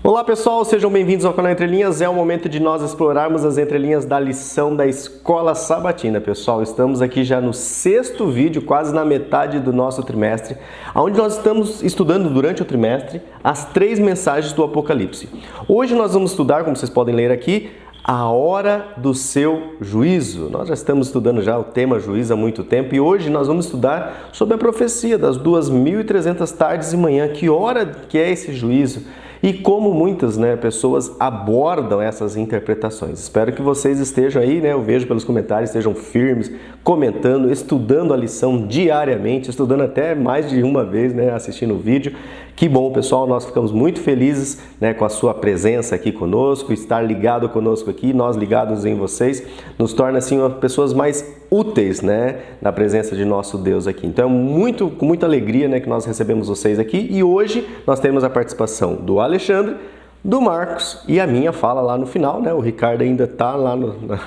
Olá pessoal, sejam bem-vindos ao canal Entre Linhas. É o momento de nós explorarmos as entrelinhas da lição da Escola Sabatina. Pessoal, estamos aqui já no sexto vídeo, quase na metade do nosso trimestre, onde nós estamos estudando durante o trimestre as 3 mensagens do Apocalipse. Hoje nós vamos estudar, como vocês podem ler aqui, a hora do seu juízo. Nós já estamos estudando já o tema juízo há muito tempo e hoje nós vamos estudar sobre a profecia das 2.300 tardes e manhã. Que hora que é esse juízo? E como muitas pessoas abordam essas interpretações. Espero que vocês estejam aí, eu vejo pelos comentários, estejam firmes, comentando, estudando a lição diariamente, estudando até mais de uma vez, assistindo o vídeo. Que bom, pessoal, nós ficamos muito felizes com a sua presença aqui conosco, estar ligado conosco aqui, nós ligados em vocês, nos torna assim pessoas mais úteis, na presença de nosso Deus aqui. Então é com muita alegria que nós recebemos vocês aqui e hoje nós temos a participação do Alexandre, do Marcos e a minha fala lá no final, O Ricardo ainda está lá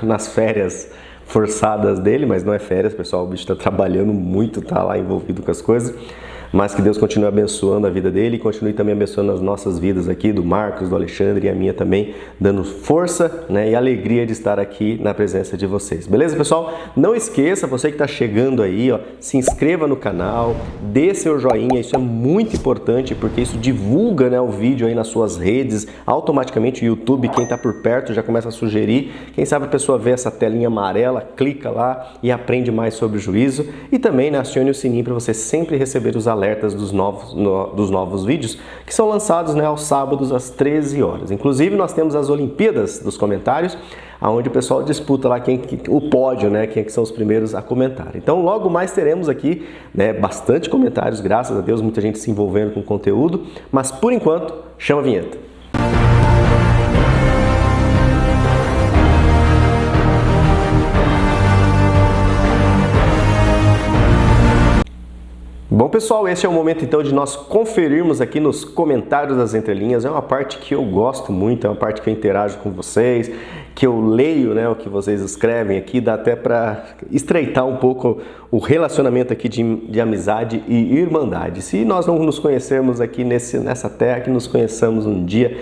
nas férias forçadas dele, mas não é férias, pessoal, o bicho está trabalhando muito, está lá envolvido com as coisas. Mas que Deus continue abençoando a vida dele e continue também abençoando as nossas vidas aqui, do Marcos, do Alexandre e a minha também, dando força e alegria de estar aqui na presença de vocês. Beleza, pessoal? Não esqueça, você que está chegando aí, se inscreva no canal, dê seu joinha, isso é muito importante porque isso divulga o vídeo aí nas suas redes, automaticamente o YouTube, quem está por perto já começa a sugerir, quem sabe a pessoa vê essa telinha amarela, clica lá e aprende mais sobre o juízo e também acione o sininho para você sempre receber os alertas dos novos vídeos que são lançados aos sábados às 13 horas. Inclusive nós temos as Olimpíadas dos comentários, onde o pessoal disputa lá o pódio, quem que são os primeiros a comentar. Então logo mais teremos aqui bastante comentários, graças a Deus, muita gente se envolvendo com o conteúdo, mas por enquanto chama a vinheta. Bom pessoal, esse é o momento então de nós conferirmos aqui nos comentários das entrelinhas. É uma parte que eu gosto muito, é uma parte que eu interajo com vocês, que eu leio o que vocês escrevem aqui, dá até para estreitar um pouco o relacionamento aqui de amizade e irmandade. Se nós não nos conhecermos aqui nessa terra, que nos conheçamos um dia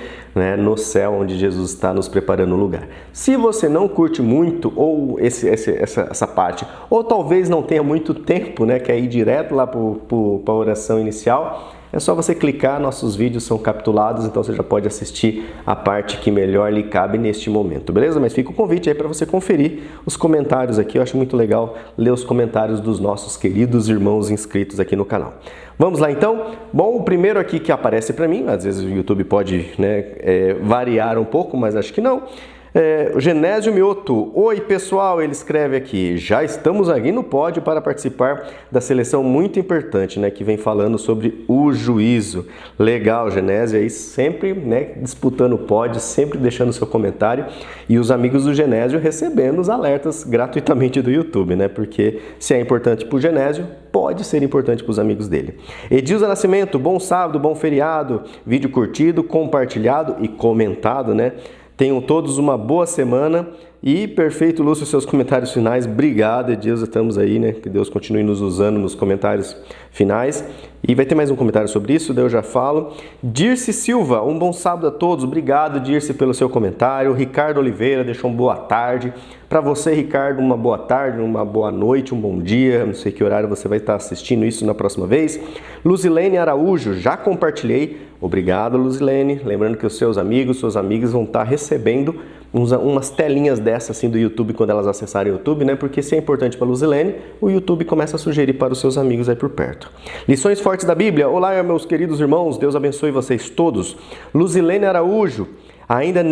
no céu, onde Jesus está nos preparando um lugar. Se você não curte muito ou essa parte, ou talvez não tenha muito tempo, quer ir direto lá para a oração inicial, é só você clicar, nossos vídeos são capitulados, então você já pode assistir a parte que melhor lhe cabe neste momento, beleza? Mas fica o convite aí para você conferir os comentários aqui, eu acho muito legal ler os comentários dos nossos queridos irmãos inscritos aqui no canal. Vamos lá então? Bom, o primeiro aqui que aparece para mim, às vezes o YouTube pode variar um pouco, mas acho que não. O Genésio Mioto, oi pessoal, ele escreve aqui, já estamos aqui no pódio para participar da seleção muito importante, que vem falando sobre o juízo. Legal, Genésio, aí sempre disputando o pódio, sempre deixando seu comentário e os amigos do Genésio recebendo os alertas gratuitamente do YouTube, porque se é importante para o Genésio, pode ser importante para os amigos dele. Edilza Nascimento, bom sábado, bom feriado, vídeo curtido, compartilhado e comentado, Tenham todos uma boa semana e perfeito, Lúcio, seus comentários finais. Obrigado, Edilza, estamos aí, que Deus continue nos usando nos comentários finais. E vai ter mais um comentário sobre isso, daí eu já falo. Dirce Silva, um bom sábado a todos. Obrigado, Dirce, pelo seu comentário. Ricardo Oliveira deixou uma boa tarde. Para você, Ricardo, uma boa tarde, uma boa noite, um bom dia. Não sei que horário você vai estar assistindo isso na próxima vez. Luzilene Araújo, já compartilhei. Obrigado, Luzilene. Lembrando que os seus amigos, suas amigas vão estar recebendo umas telinhas dessas assim do YouTube quando elas acessarem o YouTube, porque se é importante para a Luzilene, o YouTube começa a sugerir para os seus amigos aí por perto. Lições fortes da Bíblia. Olá, meus queridos irmãos, Deus abençoe vocês todos. Luzilene Araújo, ainda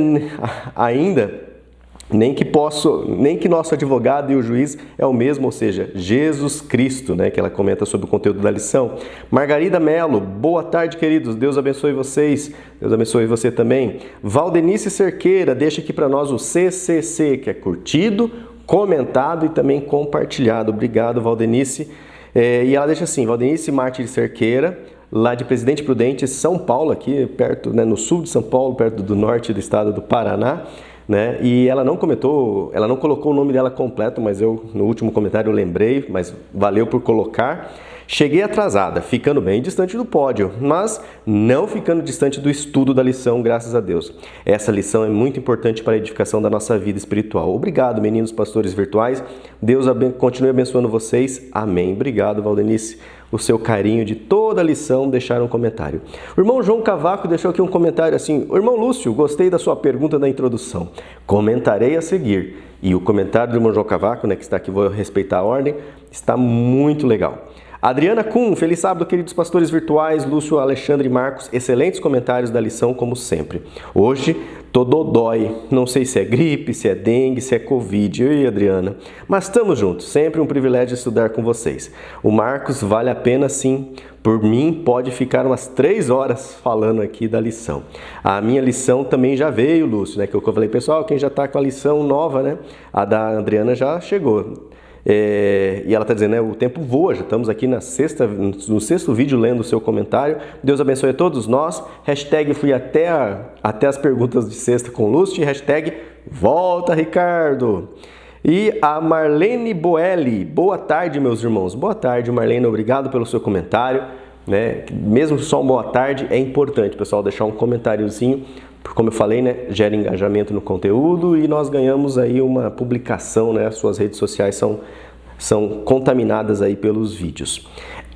nem que nosso advogado e o juiz é o mesmo, ou seja, Jesus Cristo, que ela comenta sobre o conteúdo da lição. Margarida Melo, boa tarde, queridos, Deus abençoe vocês, Deus abençoe você também. Valdenice Cerqueira, deixa aqui para nós o CCC, que é curtido, comentado e também compartilhado. Obrigado, Valdenice. E ela deixa assim, Valdenice Mártir Cerqueira, lá de Presidente Prudente, São Paulo, aqui perto, no sul de São Paulo, perto do norte do estado do Paraná. né? E ela não comentou, ela não colocou o nome dela completo, mas eu no último comentário eu lembrei, mas valeu por colocar. Cheguei atrasada, ficando bem distante do pódio, mas não ficando distante do estudo da lição, graças a Deus. Essa lição é muito importante para a edificação da nossa vida espiritual. Obrigado, meninos pastores virtuais. Deus continue abençoando vocês. Amém. Obrigado, Valdenice. O seu carinho de toda a lição, deixar um comentário. O irmão João Cavaco deixou aqui um comentário assim: o irmão Lúcio, gostei da sua pergunta da introdução. Comentarei a seguir. E o comentário do irmão João Cavaco, né, que está aqui, vou respeitar a ordem, está muito legal. Adriana Kuhn, feliz sábado, queridos pastores virtuais, Lúcio, Alexandre e Marcos, excelentes comentários da lição, como sempre. Hoje, tô dodói, não sei se é gripe, se é dengue, se é Covid, eu e a Adriana, mas estamos juntos, sempre um privilégio estudar com vocês. O Marcos vale a pena sim, por mim pode ficar umas 3 horas falando aqui da lição. A minha lição também já veio, Lúcio, né, que eu falei, pessoal, quem já está com a lição nova, né, a da Adriana já chegou. E ela está dizendo, né, o tempo voa, já estamos aqui no 6º vídeo lendo o seu comentário. Deus abençoe a todos nós. Hashtag fui até as perguntas de sexta com Lúcio. Hashtag volta, Ricardo. E a Marlene Boelli, boa tarde, meus irmãos. Boa tarde, Marlene, obrigado pelo seu comentário, né? Mesmo só uma boa tarde, é importante, pessoal, deixar um comentáriozinho. Como eu falei, né, gera engajamento no conteúdo e nós ganhamos aí uma publicação, né, as suas redes sociais são contaminadas aí pelos vídeos.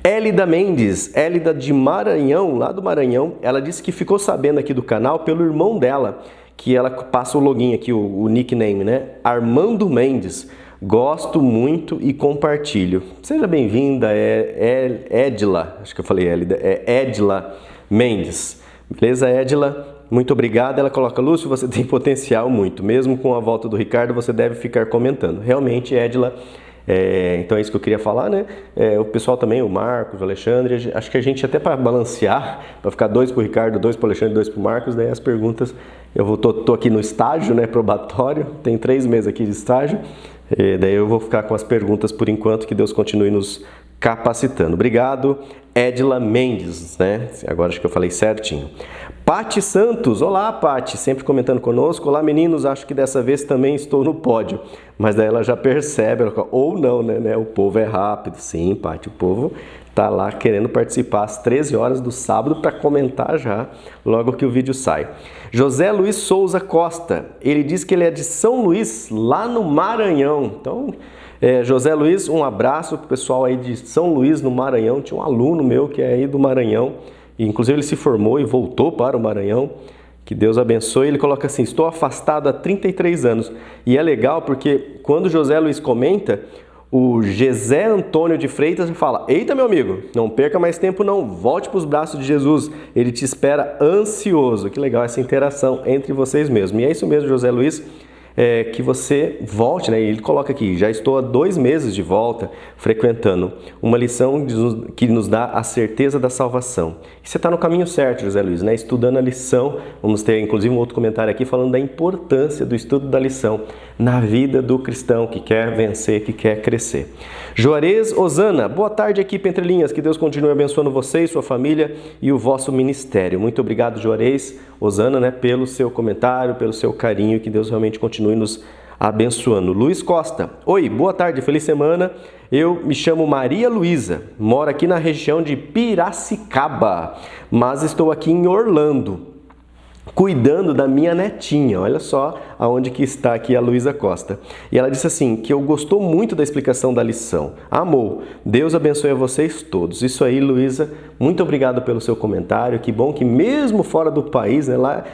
Élida Mendes, Élida de Maranhão, lá do Maranhão, ela disse que ficou sabendo aqui do canal pelo irmão dela, que ela passa o login aqui, o nickname, né, Armando Mendes. Gosto muito e compartilho. Seja bem-vinda, Edila, acho que eu falei Élida, é Edila Mendes. Beleza, Edila? Muito obrigado. Ela coloca, Lúcio, você tem potencial muito. Mesmo com a volta do Ricardo, você deve ficar comentando. Realmente, Edila, então é isso que eu queria falar, né? O pessoal também, o Marcos, o Alexandre, acho que a gente até para balancear, para ficar 2 para o Ricardo, 2 para o Alexandre, 2 para o Marcos, daí as perguntas, tô aqui no estágio, né, probatório, tem 3 meses aqui de estágio, daí eu vou ficar com as perguntas por enquanto, que Deus continue nos capacitando. Obrigado, Edila Mendes, né? Agora acho que eu falei certinho. Pati Santos, olá Pati, sempre comentando conosco. Olá meninos, acho que dessa vez também estou no pódio. Mas daí ela já percebe, ou não, né? O povo é rápido. Sim, Pati, o povo tá lá querendo participar às 13 horas do sábado para comentar já, logo que o vídeo sai. José Luiz Souza Costa, ele diz que ele é de São Luís, lá no Maranhão. Então, José Luiz, um abraço pro pessoal aí de São Luís, no Maranhão. Tinha um aluno meu que é aí do Maranhão. Inclusive ele se formou e voltou para o Maranhão, que Deus abençoe. Ele coloca assim, estou afastado há 33 anos. E é legal porque quando José Luiz comenta, o Gesé Antônio de Freitas fala, eita meu amigo, não perca mais tempo não, volte para os braços de Jesus, ele te espera ansioso. Que legal essa interação entre vocês mesmos. E é isso mesmo, José Luiz, que você volte, né? Ele coloca aqui, já estou há 2 meses de volta frequentando uma lição que nos dá a certeza da salvação. E você está no caminho certo, José Luiz, né? Estudando a lição, vamos ter inclusive um outro comentário aqui falando da importância do estudo da lição na vida do cristão que quer vencer, que quer crescer. Juarez Osana, boa tarde equipe Entre Linhas, que Deus continue abençoando você, sua família e o vosso ministério. Muito obrigado, Juarez Osana, né, pelo seu comentário, pelo seu carinho, que Deus realmente continue nos abençoando. Luiz Costa, oi, boa tarde, feliz semana. Eu me chamo Maria Luísa, moro aqui na região de Piracicaba, mas estou aqui em Orlando, cuidando da minha netinha. Olha só aonde que está aqui a Luísa Costa. E ela disse assim, que eu gostou muito da explicação da lição. Amor, Deus abençoe a vocês todos. Isso aí, Luísa, muito obrigado pelo seu comentário. Que bom que mesmo fora do país, né, lá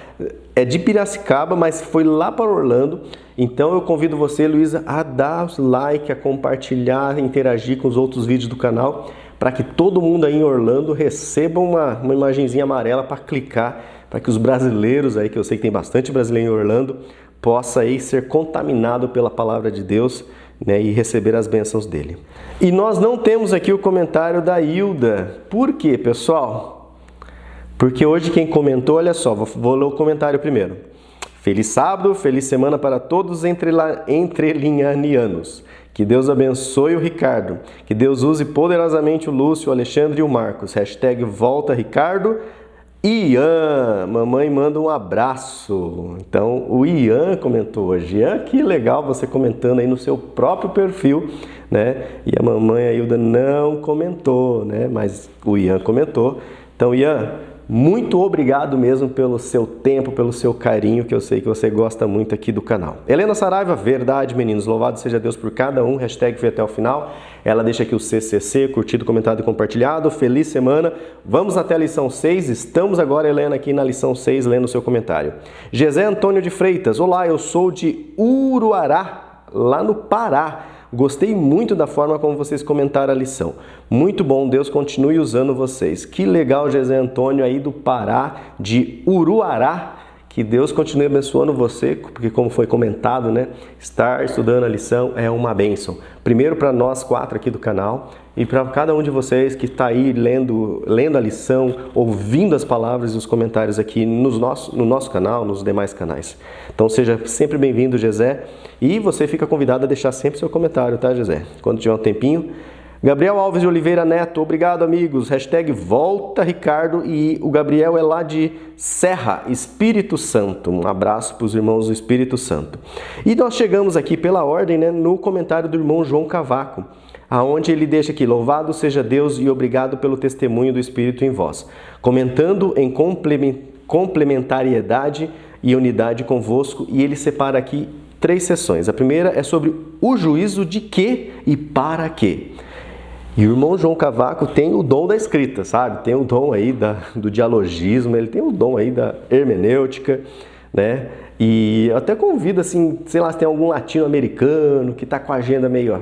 é de Piracicaba, mas foi lá para Orlando. Então eu convido você, Luísa, a dar o like, a compartilhar, a interagir com os outros vídeos do canal, para que todo mundo aí em Orlando receba uma imagenzinha amarela para clicar, para que os brasileiros aí, que eu sei que tem bastante brasileiro em Orlando, possa aí ser contaminado pela palavra de Deus, né, e receber as bênçãos dele. E nós não temos aqui o comentário da Hilda. Por quê, pessoal? Porque hoje quem comentou, olha só, vou ler o comentário primeiro. Feliz sábado, feliz semana para todos entrelinhanianos. Que Deus abençoe o Ricardo. Que Deus use poderosamente o Lúcio, o Alexandre e o Marcos. Hashtag volta Ricardo. Ian, mamãe manda um abraço. Então, o Ian comentou hoje. Ian, que legal você comentando aí no seu próprio perfil, né? E a mamãe Ailda não comentou, né? Mas o Ian comentou. Então, Ian, muito obrigado mesmo pelo seu tempo, pelo seu carinho, que eu sei que você gosta muito aqui do canal. Helena Saraiva, verdade, meninos. Louvado seja Deus por cada um. Hashtag foi até o final. Ela deixa aqui o CCC, curtido, comentado e compartilhado. Feliz semana. Vamos até a lição 6. Estamos agora, Helena, aqui na lição 6, lendo o seu comentário. José Antônio de Freitas. Olá, eu sou de Uruará, lá no Pará. Gostei muito da forma como vocês comentaram a lição. Muito bom, Deus continue usando vocês. Que legal, José Antônio aí do Pará, de Uruará. Que Deus continue abençoando você, porque como foi comentado, né? Estar estudando a lição é uma bênção. Primeiro para nós 4 aqui do canal e para cada um de vocês que está aí lendo a lição, ouvindo as palavras e os comentários aqui no nosso canal, nos demais canais. Então seja sempre bem-vindo, José. E você fica convidado a deixar sempre seu comentário, tá, José? Quando tiver um tempinho. Gabriel Alves de Oliveira Neto, obrigado, amigos. Hashtag volta, Ricardo. E o Gabriel é lá de Serra, Espírito Santo. Um abraço para os irmãos do Espírito Santo. E nós chegamos aqui pela ordem, né, no comentário do irmão João Cavaco, aonde ele deixa aqui, louvado seja Deus e obrigado pelo testemunho do Espírito em vós. Comentando em complementariedade e unidade convosco, e ele separa aqui 3 sessões. A primeira é sobre o juízo de que e para quê. E o irmão João Cavaco tem o dom da escrita, sabe? Tem o dom aí do dialogismo, ele tem o dom aí da hermenêutica, né? E eu até convido, assim, sei lá, se tem algum latino-americano que está com a agenda meio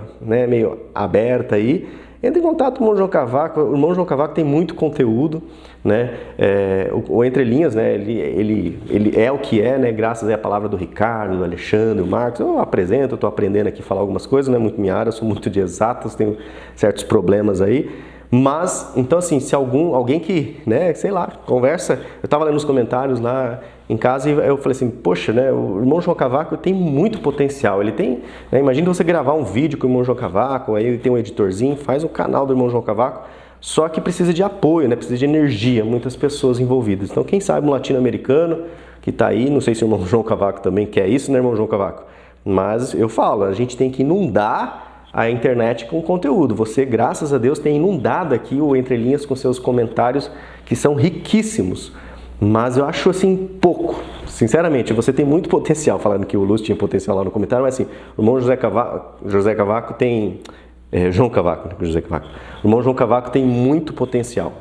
aberta aí, entre em contato com o irmão João Cavaco. O irmão João Cavaco tem muito conteúdo, né? O Entre Linhas, né? Ele é o que é, né? Graças à palavra do Ricardo, do Alexandre, do Marcos. Eu apresento, eu estou aprendendo aqui a falar algumas coisas, não é muito minha área, eu sou muito de exatas, tenho certos problemas aí. Mas, então assim, se alguém que, né, sei lá, conversa, eu estava lendo nos comentários lá em casa e eu falei assim, poxa, né, o irmão João Cavaco tem muito potencial, ele tem, né, imagina você gravar um vídeo com o irmão João Cavaco, aí ele tem um editorzinho, faz o canal do irmão João Cavaco, só que precisa de apoio, né, precisa de energia, muitas pessoas envolvidas. Então, quem sabe um latino-americano que está aí, não sei se o irmão João Cavaco também quer isso, né, irmão João Cavaco? Mas eu falo, a gente tem que inundar a internet com conteúdo. Você, graças a Deus, tem inundado aqui o Entre Linhas com seus comentários que são riquíssimos. Mas eu acho assim pouco. Sinceramente, você tem muito potencial, falando que o Lúcio tinha potencial lá no comentário, mas assim, o irmão José Cavaco tem... João Cavaco, né? José Cavaco. O irmão João Cavaco tem muito potencial,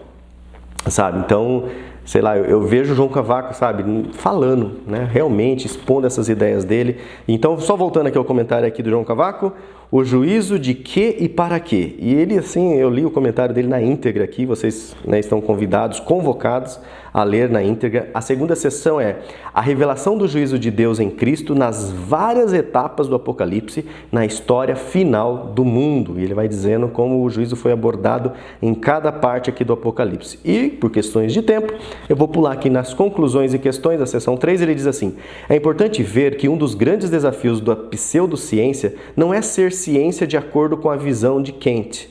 sabe? Então, sei lá, eu vejo o João Cavaco, sabe, falando, né? Realmente expondo essas ideias dele. Então, só voltando aqui ao comentário aqui do João Cavaco, o juízo de que e para quê. E ele, assim, eu li o comentário dele na íntegra aqui, vocês, né, estão convidados, convocados a ler na íntegra. A segunda sessão é a revelação do juízo de Deus em Cristo nas várias etapas do Apocalipse, na história final do mundo. E ele vai dizendo como o juízo foi abordado em cada parte aqui do Apocalipse. E, por questões de tempo, eu vou pular aqui nas conclusões e questões da sessão 3, ele diz assim: é importante ver que um dos grandes desafios da pseudociência não é ser ciência de acordo com a visão de Kant,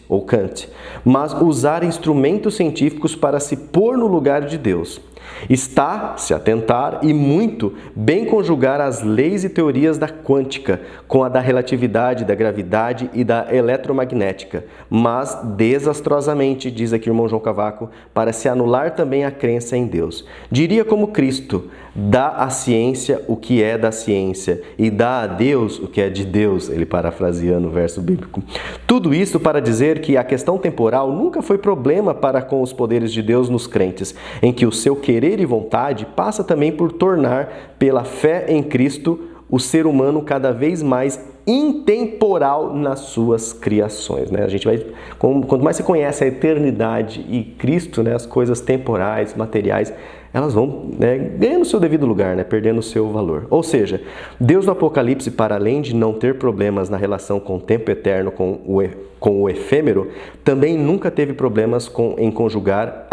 mas usar instrumentos científicos para se pôr no lugar de Deus. Está, se atentar e muito, bem conjugar as leis e teorias da quântica com a da relatividade, da gravidade e da eletromagnética, mas desastrosamente, diz aqui o irmão João Cavaco, para se anular também a crença em Deus. Diria como Cristo: dá à ciência o que é da ciência e dá a Deus o que é de Deus, ele parafraseando o verso bíblico. Tudo isso para dizer que a questão temporal nunca foi problema para com os poderes de Deus nos crentes, em que o seu querer e vontade passa também por tornar, pela fé em Cristo, o ser humano cada vez mais intemporal nas suas criações, né? A gente vai, quanto mais você conhece a eternidade e Cristo, né, as coisas temporais, materiais, elas vão, né, ganhando o seu devido lugar, né, perdendo o seu valor. Ou seja, Deus no Apocalipse, para além de não ter problemas na relação com o tempo eterno, com o efêmero, também nunca teve problemas em conjugar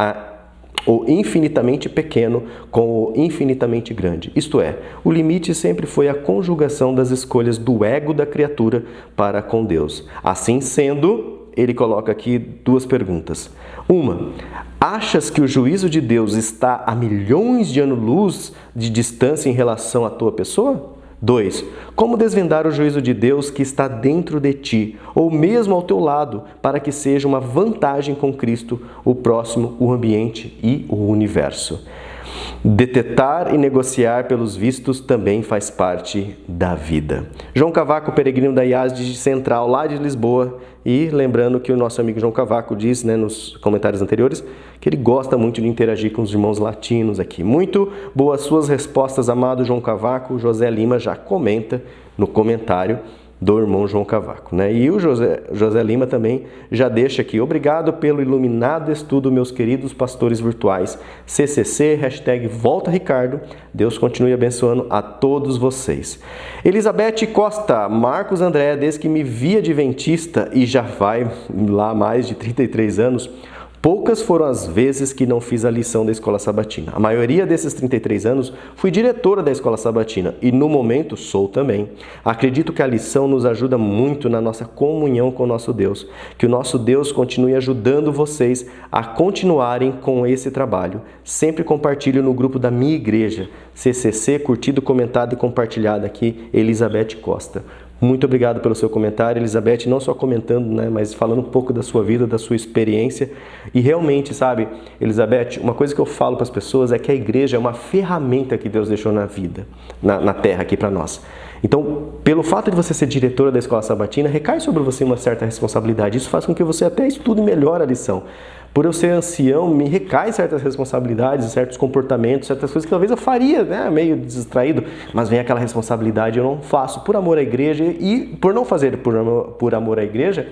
o infinitamente pequeno com o infinitamente grande. Isto é, o limite sempre foi a conjugação das escolhas do ego da criatura para com Deus. Assim sendo, ele coloca aqui duas perguntas. Uma, Achas que o juízo de Deus está a milhões de anos-luz de distância em relação à tua pessoa? 2. Como desvendar o juízo de Deus que está dentro de ti, ou mesmo ao teu lado, para que seja uma vantagem com Cristo, o próximo, o ambiente e o universo? Detetar e negociar pelos vistos também faz parte da vida. João Cavaco, peregrino da IASD Central, lá de Lisboa. E lembrando que o nosso amigo João Cavaco diz, nos comentários anteriores, que ele gosta muito de interagir com os irmãos latinos aqui. Muito boas suas respostas, amado João Cavaco. O José Lima já comenta no comentário do irmão João Cavaco, E o José Lima também já deixa aqui: obrigado pelo iluminado estudo, meus queridos pastores virtuais. CCC, #Volta Ricardo. Deus continue abençoando a todos vocês. Elizabeth Costa, Marcos André, desde que me vi adventista e já vai lá mais de 33 anos, poucas foram as vezes que não fiz a lição da Escola Sabatina. A maioria desses 33 anos fui diretora da Escola Sabatina e no momento sou também. Acredito que a lição nos ajuda muito na nossa comunhão com o nosso Deus. Que o nosso Deus continue ajudando vocês a continuarem com esse trabalho. Sempre compartilho no grupo da minha igreja. CCC, curtido, comentado e compartilhado aqui, Elizabeth Costa. Muito obrigado pelo seu comentário, Elizabeth, não só comentando, mas falando um pouco da sua vida, da sua experiência. E realmente, sabe, Elizabeth, uma coisa que eu falo para as pessoas é que a igreja é uma ferramenta que Deus deixou na vida, na terra aqui para nós. Então, pelo fato de você ser diretora da Escola Sabatina, recai sobre você uma certa responsabilidade. Isso faz com que você até estude melhor a lição. Por eu ser ancião, me recai certas responsabilidades, certos comportamentos, certas coisas que talvez eu faria, meio distraído, mas vem aquela responsabilidade, eu não faço por amor à igreja, e por não fazer por amor à igreja,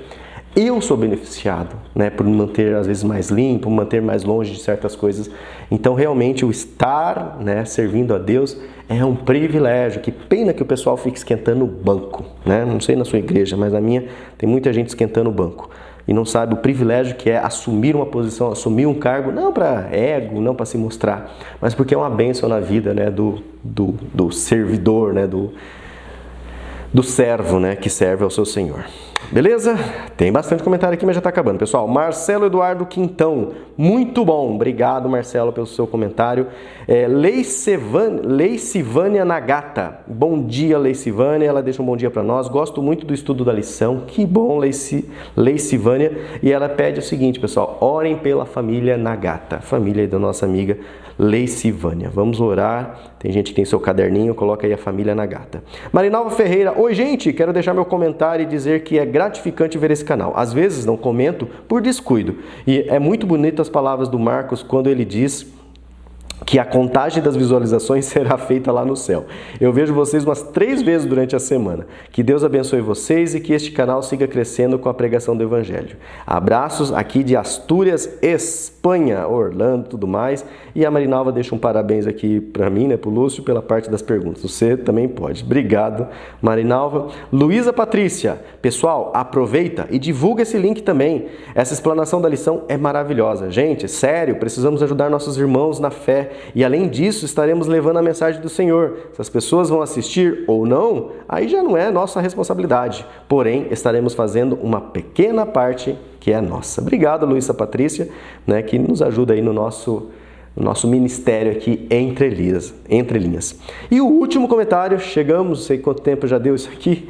eu sou beneficiado, por me manter às vezes mais limpo, me manter mais longe de certas coisas. Então realmente o estar, servindo a Deus é um privilégio. Que pena que o pessoal fica esquentando o banco, Não sei na sua igreja, mas na minha tem muita gente esquentando o banco. E não sabe o privilégio que é assumir uma posição, assumir um cargo, não para ego, não para se mostrar, mas porque é uma bênção na vida do servidor, do servo que serve ao seu Senhor. Beleza? Tem bastante comentário aqui, mas já está acabando, pessoal. Marcelo Eduardo Quintão, muito bom. Obrigado, Marcelo, pelo seu comentário. Leicivânia Nagata. Bom dia, Leicivânia. Ela deixa um bom dia para nós. Gosto muito do estudo da lição. Que bom, Leicivânia. E ela pede o seguinte, pessoal. Orem pela família Nagata. Família da nossa amiga Leicivânia. Vamos orar. Tem gente que tem seu caderninho, coloca aí a família Nagata. Marinalva Ferreira. Oi, gente. Quero deixar meu comentário e dizer que é gratificante ver esse canal. Às vezes não comento por descuido. E é muito bonito as palavras do Marcos quando ele diz que a contagem das visualizações será feita lá no céu. Eu vejo vocês umas 3 vezes durante a semana. Que Deus abençoe vocês e que este canal siga crescendo com a pregação do Evangelho. Abraços aqui de Astúrias, Espanha, Orlando, tudo mais. E a Marinalva deixa um parabéns aqui para mim, pro Lúcio, pela parte das perguntas. Você também pode. Obrigado, Marinalva. Luísa Patrícia. Pessoal, aproveita e divulga esse link também. Essa explanação da lição é maravilhosa. Gente, sério, precisamos ajudar nossos irmãos na fé. E além disso, estaremos levando a mensagem do Senhor. Se as pessoas vão assistir ou não, aí já não é nossa responsabilidade. Porém, estaremos fazendo uma pequena parte que é nossa. Obrigado, Luísa Patrícia, que nos ajuda aí no nosso ministério aqui entre linhas. E o último comentário, chegamos, não sei quanto tempo já deu isso aqui.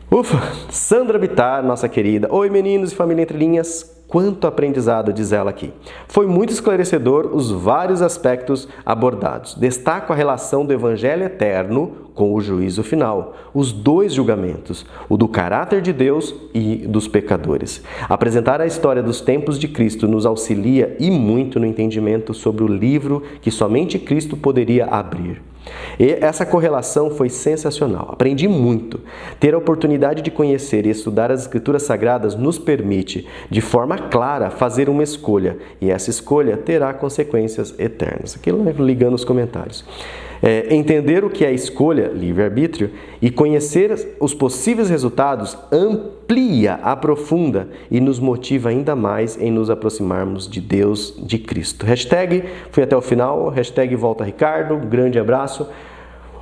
Ufa! Sandra Bittar, nossa querida. Oi, meninos e família Entre Linhas. Quanto aprendizado, diz ela aqui. Foi muito esclarecedor os vários aspectos abordados. Destaco a relação do Evangelho eterno com o juízo final. Os 2 julgamentos, o do caráter de Deus e dos pecadores. Apresentar a história dos tempos de Cristo nos auxilia e muito no entendimento sobre o livro que somente Cristo poderia abrir. E essa correlação foi sensacional. Aprendi muito. Ter a oportunidade de conhecer e estudar as Escrituras Sagradas nos permite, de forma clara, fazer uma escolha. E essa escolha terá consequências eternas. Aqui ligando os comentários. Entender o que é escolha, livre-arbítrio, e conhecer os possíveis resultados amplia, aprofunda e nos motiva ainda mais em nos aproximarmos de Deus, de Cristo. Fui até o final, #Volta Ricardo, grande abraço.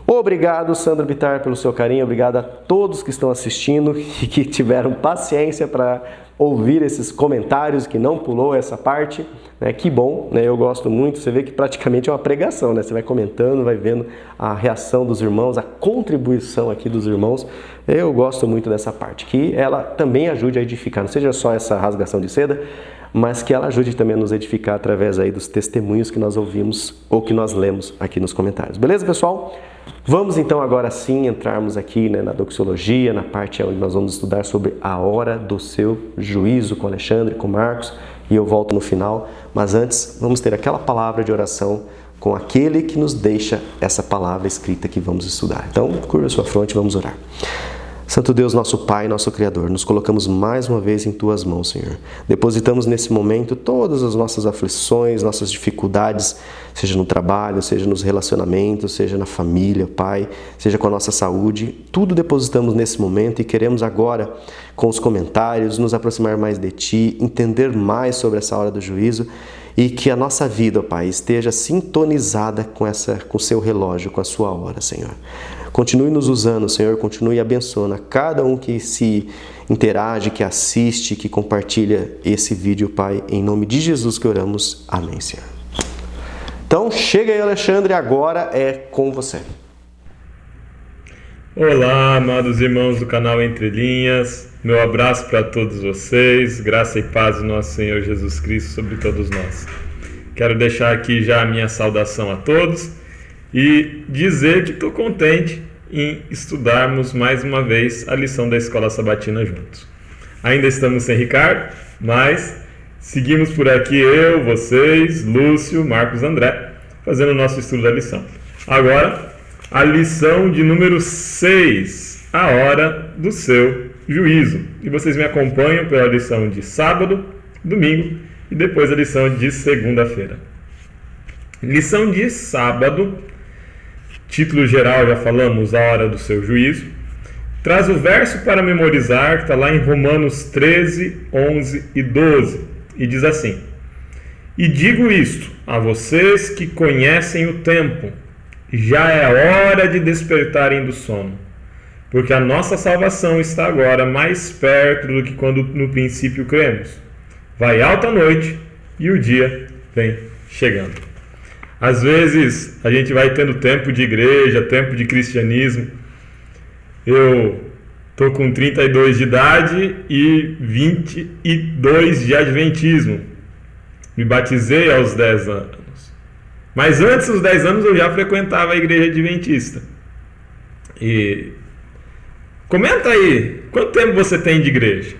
Obrigado, Sandro Bittar, pelo seu carinho. Obrigado a todos que estão assistindo e que tiveram paciência para ouvir esses comentários, que não pulou essa parte. Né? Que bom, né? Eu gosto muito. Você vê que praticamente é uma pregação, né? Você vai comentando, vai vendo a reação dos irmãos, a contribuição aqui dos irmãos. Eu gosto muito dessa parte, que ela também ajude a edificar. Não seja só essa rasgação de seda, mas que ela ajude também a nos edificar através aí dos testemunhos que nós ouvimos ou que nós lemos aqui nos comentários. Beleza, pessoal? Vamos então agora sim entrarmos aqui, né, na doxologia, na parte onde nós vamos estudar sobre a hora do seu juízo com Alexandre, com Marcos, e eu volto no final. Mas antes, vamos ter aquela palavra de oração com aquele que nos deixa essa palavra escrita que vamos estudar. Então, curva a sua fronte e vamos orar. Santo Deus, nosso Pai, nosso Criador, nos colocamos mais uma vez em Tuas mãos, Senhor. Depositamos nesse momento todas as nossas aflições, nossas dificuldades, seja no trabalho, seja nos relacionamentos, seja na família, Pai, seja com a nossa saúde. Tudo depositamos nesse momento e queremos agora, com os comentários, nos aproximar mais de Ti, entender mais sobre essa hora do juízo e que a nossa vida, Pai, esteja sintonizada com o Seu relógio, com a Sua hora, Senhor. Continue nos usando, Senhor, continue abençoando a cada um que se interage, que assiste, que compartilha esse vídeo, Pai. Em nome de Jesus que oramos. Amém, Senhor. Então, chega aí, Alexandre, agora é com você. Olá, amados irmãos do canal Entre Linhas. Meu abraço para todos vocês. Graça e paz do nosso Senhor Jesus Cristo sobre todos nós. Quero deixar aqui já a minha saudação a todos e dizer que estou contente em estudarmos mais uma vez a lição da Escola Sabatina juntos. Ainda estamos sem Ricardo, mas seguimos por aqui eu, vocês, Lúcio, Marcos, André, fazendo o nosso estudo da lição. Agora, a lição de número 6, a hora do seu juízo. E vocês me acompanham pela lição de sábado, domingo e depois a lição de segunda-feira. Lição de sábado, título geral, já falamos, a hora do seu juízo. Traz o verso para memorizar, que está lá em Romanos 13, 11 e 12. E diz assim: E digo isto a vocês que conhecem o tempo, já é hora de despertarem do sono, porque a nossa salvação está agora mais perto do que quando no princípio cremos. Vai alta a noite e o dia vem chegando. Às vezes a gente vai tendo tempo de igreja, tempo de cristianismo. Eu estou com 32 de idade e 22 de adventismo. Me batizei aos 10 anos. Mas antes dos 10 anos eu já frequentava a igreja adventista. E comenta aí, quanto tempo você tem de igreja?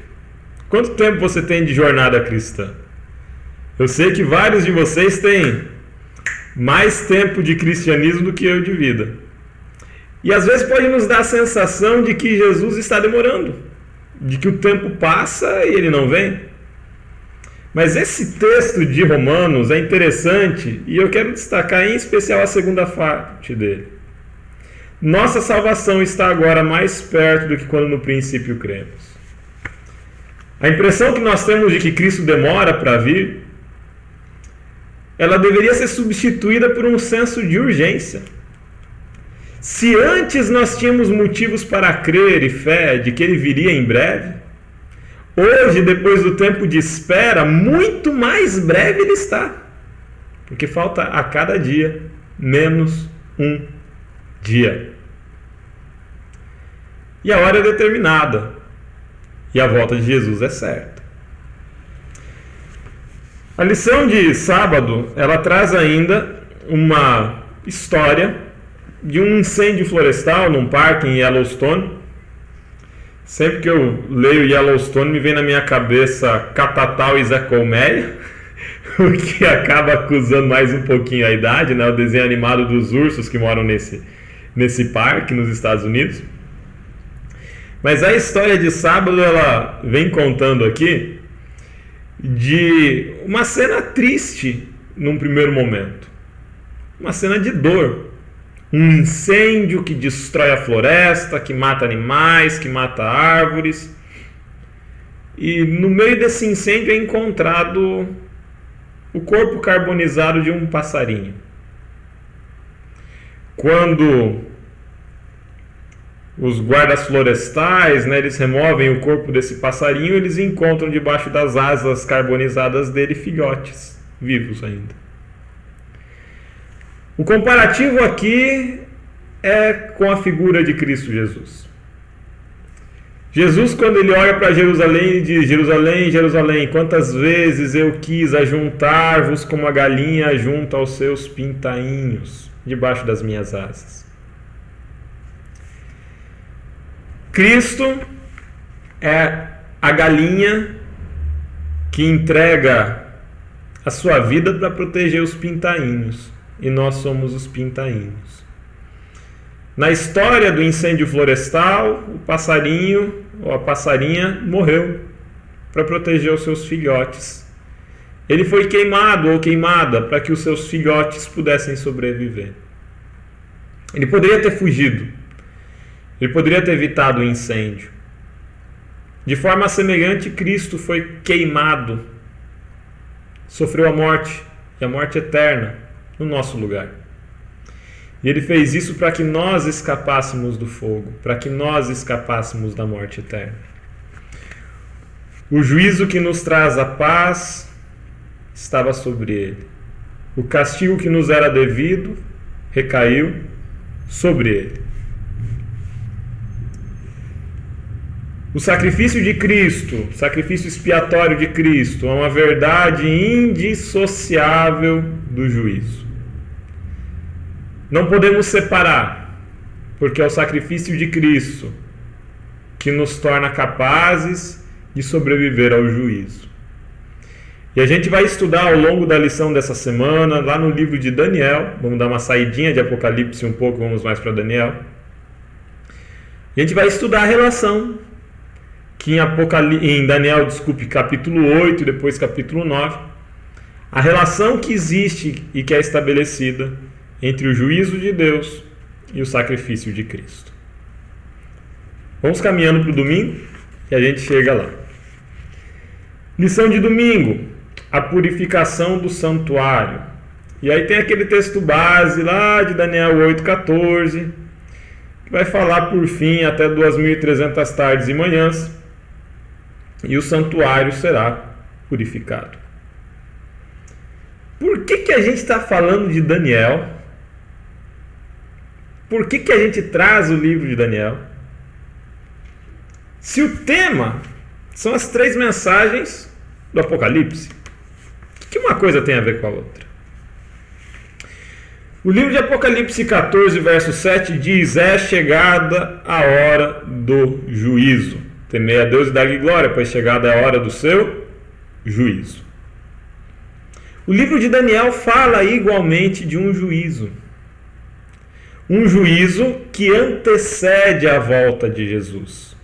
Quanto tempo você tem de jornada cristã? Eu sei que vários de vocês têm mais tempo de cristianismo do que eu de vida. E às vezes pode nos dar a sensação de que Jesus está demorando, de que o tempo passa e ele não vem. Mas esse texto de Romanos é interessante e eu quero destacar em especial a segunda parte dele. Nossa salvação está agora mais perto do que quando no princípio cremos. A impressão que nós temos de que Cristo demora para vir, ela deveria ser substituída por um senso de urgência. Se antes nós tínhamos motivos para crer e fé de que ele viria em breve, hoje, depois do tempo de espera, muito mais breve ele está. Porque falta a cada dia menos um dia. E a hora é determinada. E a volta de Jesus é certa. A lição de sábado, ela traz ainda uma história de um incêndio florestal num parque em Yellowstone. Sempre que eu leio Yellowstone, me vem na minha cabeça Catatal e Zé Colmeia, o que acaba acusando mais um pouquinho a idade, né? O desenho animado dos ursos que moram nesse parque nos Estados Unidos. Mas a história de sábado, ela vem contando aqui de uma cena triste num primeiro momento. Uma cena de dor. Um incêndio que destrói a floresta, que mata animais, que mata árvores. E no meio desse incêndio é encontrado o corpo carbonizado de um passarinho. Quando os guardas florestais, né, eles removem o corpo desse passarinho, eles encontram debaixo das asas carbonizadas dele filhotes, vivos ainda. O comparativo aqui é com a figura de Cristo Jesus. Jesus, quando ele olha para Jerusalém, ele diz: Jerusalém, Jerusalém, quantas vezes eu quis ajuntar-vos como a galinha junta aos seus pintainhos, debaixo das minhas asas. Cristo é a galinha que entrega a sua vida para proteger os pintainhos, e nós somos os pintainhos. Na história do incêndio florestal, o passarinho ou a passarinha morreu para proteger os seus filhotes. Ele foi queimado ou queimada para que os seus filhotes pudessem sobreviver. Ele poderia ter fugido. Ele poderia ter evitado o incêndio. De forma semelhante, Cristo foi queimado, sofreu a morte, e a morte eterna, no nosso lugar. E ele fez isso para que nós escapássemos do fogo, para que nós escapássemos da morte eterna. O juízo que nos traz a paz estava sobre ele. O castigo que nos era devido recaiu sobre ele. O sacrifício de Cristo, o sacrifício expiatório de Cristo, é uma verdade indissociável do juízo. Não podemos separar, porque é o sacrifício de Cristo que nos torna capazes de sobreviver ao juízo. E a gente vai estudar ao longo da lição dessa semana, lá no livro de Daniel. Vamos dar uma saidinha de Apocalipse um pouco, vamos mais para Daniel. A gente vai estudar a relação que em Daniel, capítulo 8 e depois capítulo 9, a relação que existe e que é estabelecida entre o juízo de Deus e o sacrifício de Cristo. Vamos caminhando para o domingo e a gente chega lá. Lição de domingo: a purificação do santuário. E aí tem aquele texto base lá de Daniel 8,14, que vai falar por fim até 2.300 tardes e manhãs, e o santuário será purificado. Por que a gente está falando de Daniel? Por que a gente traz o livro de Daniel? Se o tema são as 3 mensagens do Apocalipse, o que uma coisa tem a ver com a outra? O livro de Apocalipse 14, verso 7 diz: é chegada a hora do juízo. Temei a Deus e dá-lhe glória, pois chegada é a hora do seu juízo. O livro de Daniel fala igualmente de um juízo. Um juízo que antecede a volta de Jesus.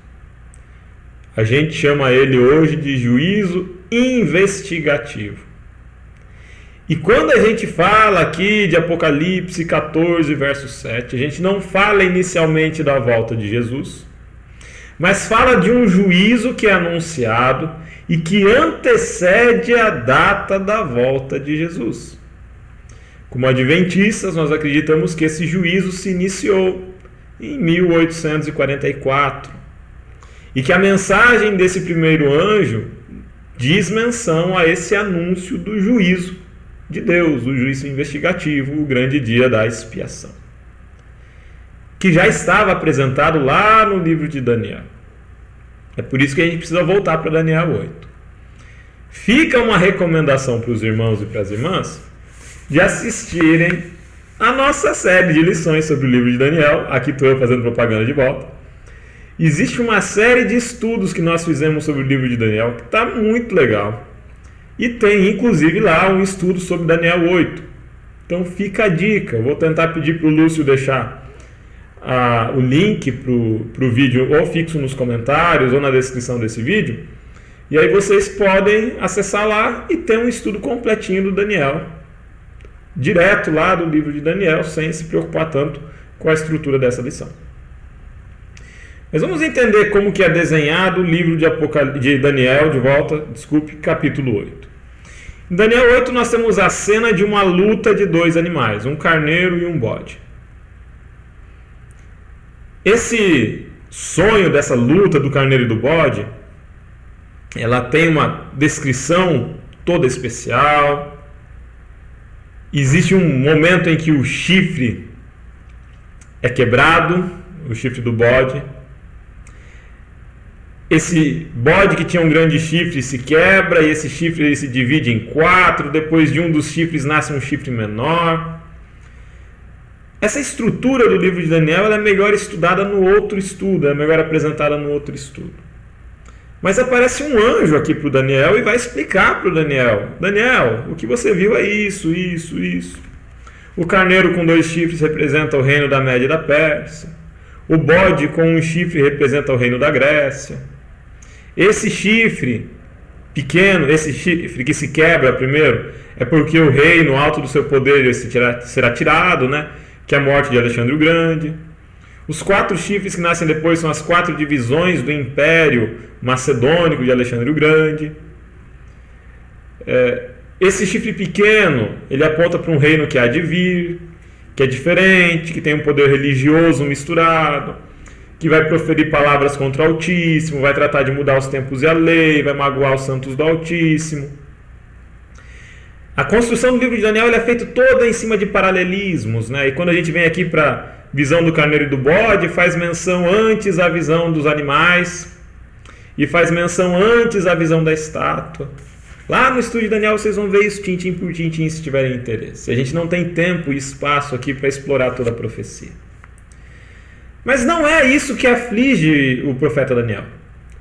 A gente chama ele hoje de juízo investigativo. E quando a gente fala aqui de Apocalipse 14, verso 7, a gente não fala inicialmente da volta de Jesus, mas fala de um juízo que é anunciado e que antecede a data da volta de Jesus. Como adventistas, nós acreditamos que esse juízo se iniciou em 1844 e que a mensagem desse primeiro anjo diz menção a esse anúncio do juízo de Deus, o juízo investigativo, o grande dia da expiação, que já estava apresentado lá no livro de Daniel. É por isso que a gente precisa voltar para Daniel 8. Fica uma recomendação para os irmãos e para as irmãs de assistirem a nossa série de lições sobre o livro de Daniel. Aqui estou eu fazendo propaganda de volta. Existe uma série de estudos que nós fizemos sobre o livro de Daniel que está muito legal. E tem inclusive lá um estudo sobre Daniel 8. Então fica a dica. Eu vou tentar pedir para o Lúcio deixar o link para o vídeo ou fixo nos comentários ou na descrição desse vídeo. E aí vocês podem acessar lá e ter um estudo completinho do Daniel, direto lá do livro de Daniel, sem se preocupar tanto com a estrutura dessa lição. Mas vamos entender como que é desenhado o livro de Daniel, capítulo 8. Em Daniel 8 nós temos a cena de uma luta de 2 animais, um carneiro e um bode. Esse sonho dessa luta do carneiro e do bode, ela tem uma descrição toda especial. Existe um momento em que o chifre é quebrado, o chifre do bode. Esse bode que tinha um grande chifre se quebra, e esse chifre ele se divide em 4. Depois de um dos chifres nasce um chifre menor. Essa estrutura do livro de Daniel ela é melhor estudada no outro estudo, é melhor apresentada no outro estudo. Mas aparece um anjo aqui para o Daniel e vai explicar para o Daniel: Daniel, o que você viu é isso, isso, isso. O carneiro com 2 chifres representa o reino da Média e da Pérsia. O bode com um chifre representa o reino da Grécia. Esse chifre pequeno, esse chifre que se quebra primeiro, é porque o rei, no alto do seu poder, será tirado, né? Que é a morte de Alexandre o Grande. Os 4 chifres que nascem depois são as 4 divisões do Império Macedônico de Alexandre o Grande. Esse chifre pequeno, ele aponta para um reino que há de vir, que é diferente, que tem um poder religioso misturado, que vai proferir palavras contra o Altíssimo, vai tratar de mudar os tempos e a lei, vai magoar os santos do Altíssimo. A construção do livro de Daniel é feita toda em cima de paralelismos, né? E quando a gente vem aqui para a visão do carneiro e do bode, faz menção antes à visão dos animais e faz menção antes à visão da estátua. Lá no estudo de Daniel vocês vão ver isso tintim por tintim se tiverem interesse. A gente não tem tempo e espaço aqui para explorar toda a profecia. Mas não é isso que aflige o profeta Daniel.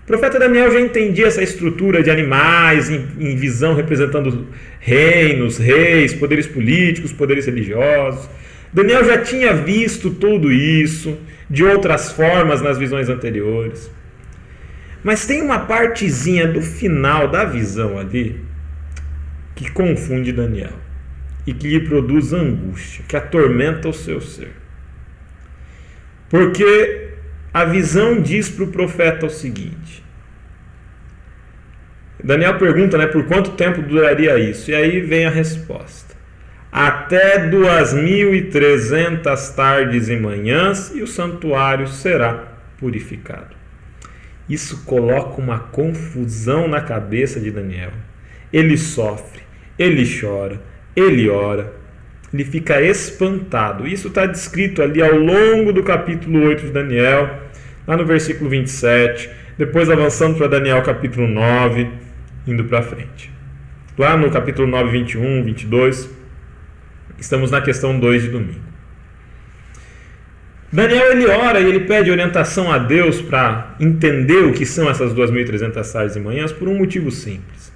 O profeta Daniel já entendia essa estrutura de animais em visão representando reinos, reis, poderes políticos, poderes religiosos. Daniel já tinha visto tudo isso de outras formas nas visões anteriores. Mas tem uma partezinha do final da visão ali que confunde Daniel e que lhe produz angústia, que atormenta o seu ser. Porque a visão diz para o profeta o seguinte: Daniel pergunta, né, por quanto tempo duraria isso? E aí vem a resposta: até 2300 tardes e manhãs, e o santuário será purificado. Isso coloca uma confusão na cabeça de Daniel. Ele sofre, ele chora, ele ora, ele fica espantado. Isso está descrito ali ao longo do capítulo 8 de Daniel, lá no versículo 27, depois avançando para Daniel capítulo 9, indo para frente. Lá no capítulo 9, 21, 22, estamos na questão 2 de domingo. Daniel ele ora e ele pede orientação a Deus para entender o que são essas 2300 tardes e manhãs por um motivo simples.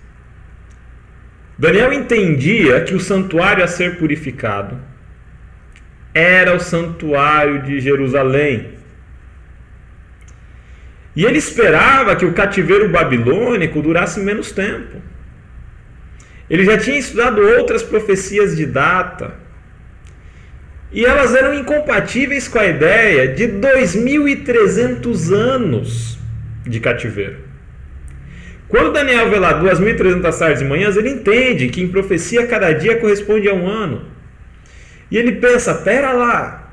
Daniel entendia que o santuário a ser purificado era o santuário de Jerusalém. E ele esperava que o cativeiro babilônico durasse menos tempo. Ele já tinha estudado outras profecias de data, e elas eram incompatíveis com a ideia de 2300 anos de cativeiro. Quando Daniel vê lá 2300 tardes e manhãs, ele entende que em profecia cada dia corresponde a um ano. E ele pensa, pera lá,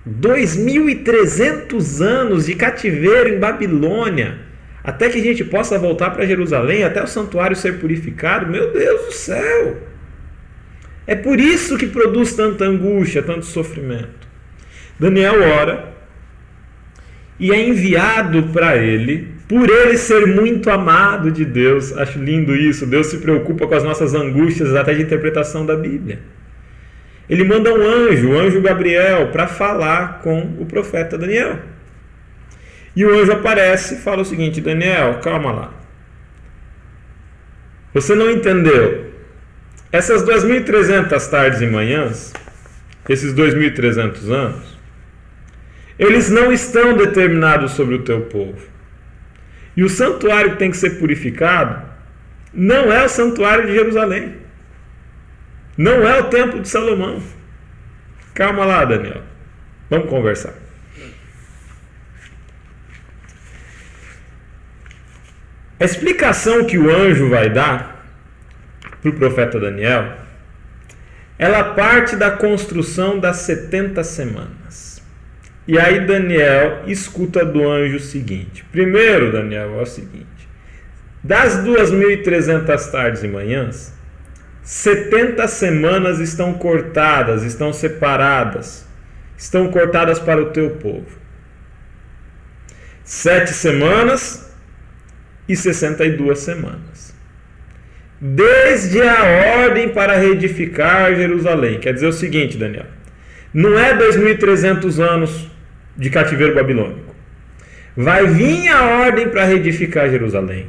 2300 anos de cativeiro em Babilônia, até que a gente possa voltar para Jerusalém, até o santuário ser purificado, meu Deus do céu! É por isso que produz tanta angústia, tanto sofrimento. Daniel ora e é enviado para ele, por ele ser muito amado de Deus. Acho lindo isso. Deus se preocupa com as nossas angústias, até de interpretação da Bíblia. Ele manda um anjo, o anjo Gabriel, para falar com o profeta Daniel. E o anjo aparece e fala o seguinte: Daniel, calma lá. Você não entendeu. Essas 2300 tardes e manhãs, esses 2300 anos, eles não estão determinados sobre o teu povo. E o santuário que tem que ser purificado não é o santuário de Jerusalém. Não é o templo de Salomão. Calma lá, Daniel. Vamos conversar. A explicação que o anjo vai dar para o profeta Daniel, ela parte da construção das 70 semanas. E aí Daniel escuta do anjo o seguinte. Primeiro, Daniel, é o seguinte. Das 2.300 tardes e manhãs, 70 semanas estão cortadas, estão separadas, estão cortadas para o teu povo. 7 semanas e 62 semanas. Desde a ordem para reedificar Jerusalém. Quer dizer o seguinte, Daniel. Não é 2.300 anos de cativeiro babilônico. Vai vir a ordem para reedificar Jerusalém.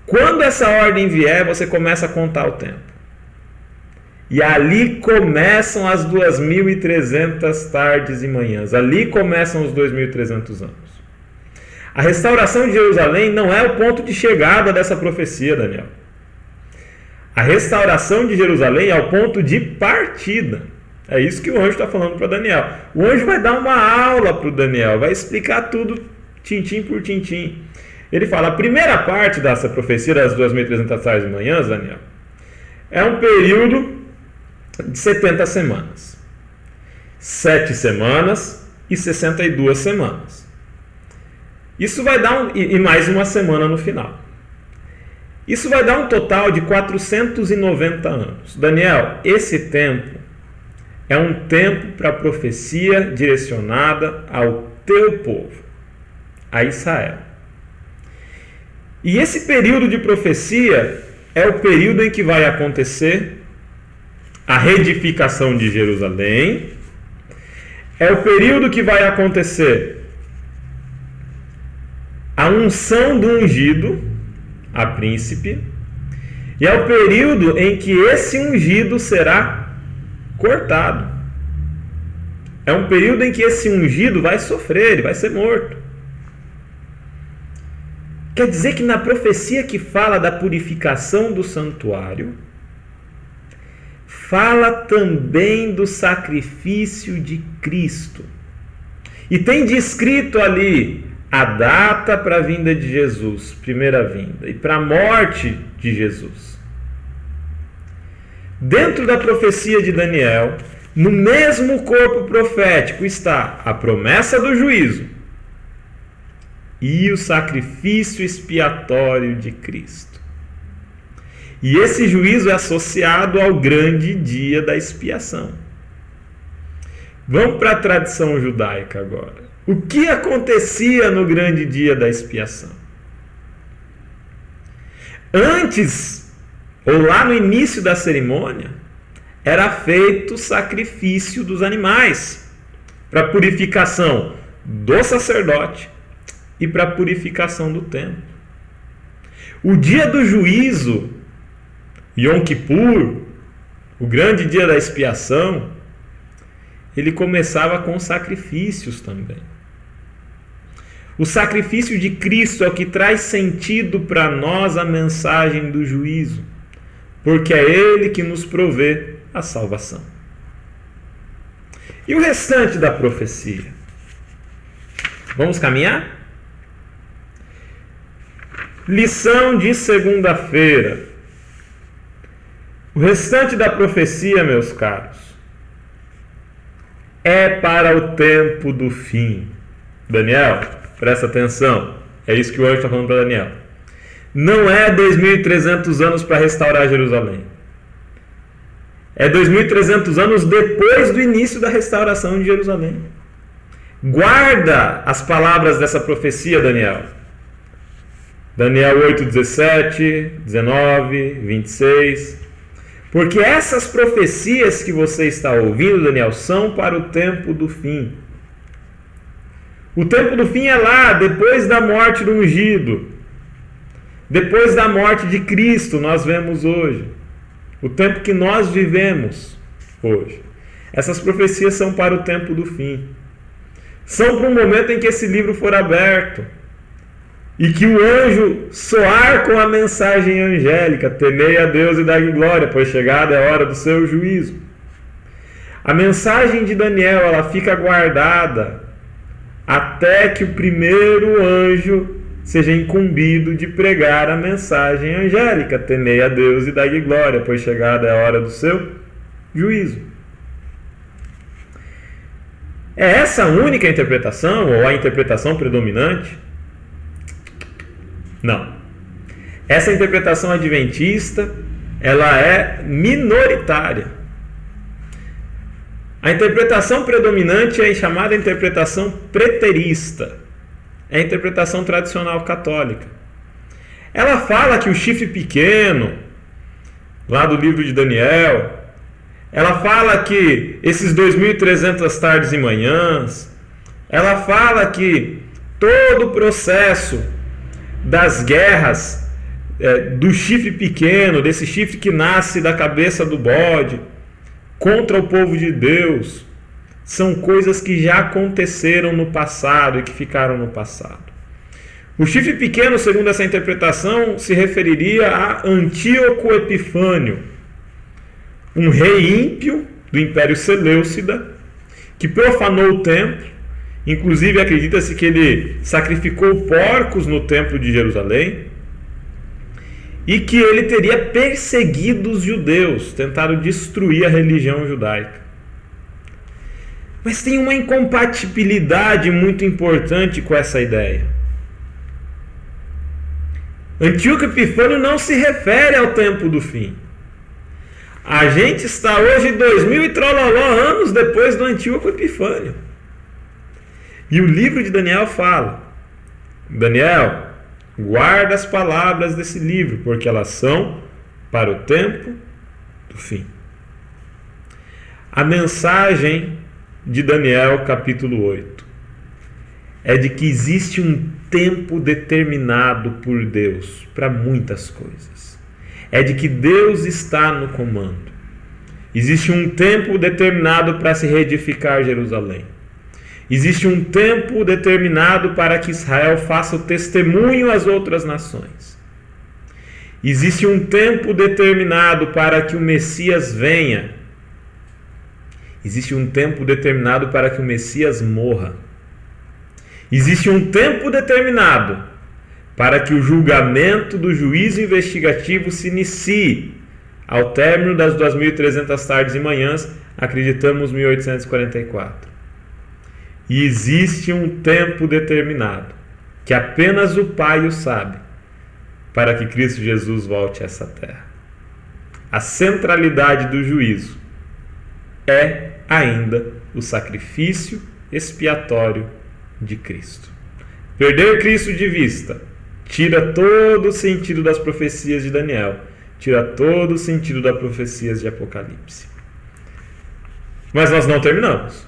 Quando essa ordem vier, você começa a contar o tempo. E ali começam as 2.300 tardes e manhãs. Ali começam os 2.300 anos. A restauração de Jerusalém não é o ponto de chegada dessa profecia, Daniel. A restauração de Jerusalém é o ponto de partida. É isso que o anjo está falando para Daniel. O anjo vai dar uma aula para o Daniel, vai explicar tudo tintim por tintim. Ele fala, a primeira parte dessa profecia das 2.300 tardes e manhãs, Daniel, é um período de 70 semanas. 7 semanas e 62 semanas. Isso vai dar e mais uma semana no final. Isso vai dar um total de 490 anos. Daniel, esse tempo é um tempo para profecia direcionada ao teu povo, a Israel. E esse período de profecia é o período em que vai acontecer a reedificação de Jerusalém, é o período que vai acontecer a unção do ungido a príncipe, e é o período em que esse ungido será cortado. É um período em que esse ungido vai sofrer, ele vai ser morto. Quer dizer que na profecia que fala da purificação do santuário, fala também do sacrifício de Cristo. E tem descrito ali a data para a vinda de Jesus, primeira vinda, e para a morte de Jesus. Dentro da profecia de Daniel, no mesmo corpo profético está a promessa do juízo e o sacrifício expiatório de Cristo. E esse juízo é associado ao grande dia da expiação. Vamos para a tradição judaica agora. O que acontecia no grande dia da expiação? Antes, ou lá no início da cerimônia, era feito o sacrifício dos animais para a purificação do sacerdote e para a purificação do templo. O dia do juízo, Yom Kippur, o grande dia da expiação, ele começava com sacrifícios também. O sacrifício de Cristo é o que traz sentido para nós a mensagem do juízo, porque é Ele que nos provê a salvação. E o restante da profecia? Vamos caminhar? Lição de segunda-feira. O restante da profecia, meus caros, é para o tempo do fim. Daniel, presta atenção. É isso que o anjo está falando para Daniel. Não é 2.300 anos para restaurar Jerusalém. É 2.300 anos depois do início da restauração de Jerusalém. Guarda as palavras dessa profecia, Daniel. Daniel 8, 17, 19, 26. Porque essas profecias que você está ouvindo, Daniel, são para o tempo do fim. O tempo do fim é lá, depois da morte do ungido. Depois da morte de Cristo, nós vemos hoje. O tempo que nós vivemos hoje. Essas profecias são para o tempo do fim. São para o momento em que esse livro for aberto. E que o anjo soar com a mensagem angélica: temei a Deus e dai-lhe glória, pois chegada é a hora do seu juízo. A mensagem de Daniel, ela fica guardada até que o primeiro anjo seja incumbido de pregar a mensagem angélica: temei a Deus e dai-lhe glória, pois chegada é a hora do seu juízo. É essa a única interpretação ou a interpretação predominante? Não. Essa interpretação adventista, ela é minoritária. A interpretação predominante é chamada interpretação preterista. É a interpretação tradicional católica. Ela fala que o chifre pequeno, lá do livro de Daniel, ela fala que esses 2.300 tardes e manhãs, ela fala que todo o processo das guerras, do chifre pequeno, desse chifre que nasce da cabeça do bode, contra o povo de Deus, são coisas que já aconteceram no passado e que ficaram no passado. O chifre pequeno, segundo essa interpretação, se referiria a Antíoco Epifânio, um rei ímpio do Império Seleucida, que profanou o templo. Inclusive, acredita-se que ele sacrificou porcos no templo de Jerusalém e que ele teria perseguido os judeus, tentado destruir a religião judaica. Mas tem uma incompatibilidade muito importante com essa ideia. Antíoco Epifânio não se refere ao tempo do fim. A gente está hoje 2000 e trololó anos depois do Antíoco Epifânio. E o livro de Daniel fala: Daniel, guarda as palavras desse livro, porque elas são para o tempo do fim. A mensagem de Daniel capítulo 8 é de que existe um tempo determinado por Deus para muitas coisas. É de que Deus está no comando. Existe um tempo determinado para se reedificar Jerusalém. Existe um tempo determinado para que Israel faça o testemunho às outras nações. Existe um tempo determinado para que o Messias venha. Existe um tempo determinado para que o Messias morra. Existe um tempo determinado para que o julgamento do juízo investigativo se inicie ao término das 2.300 tardes e manhãs, acreditamos 1844. E existe um tempo determinado, que apenas o Pai o sabe, para que Cristo Jesus volte a essa terra. A centralidade do juízo é ainda o sacrifício expiatório de Cristo. Perder Cristo de vista tira todo o sentido das profecias de Daniel, tira todo o sentido das profecias de Apocalipse. Mas nós não terminamos.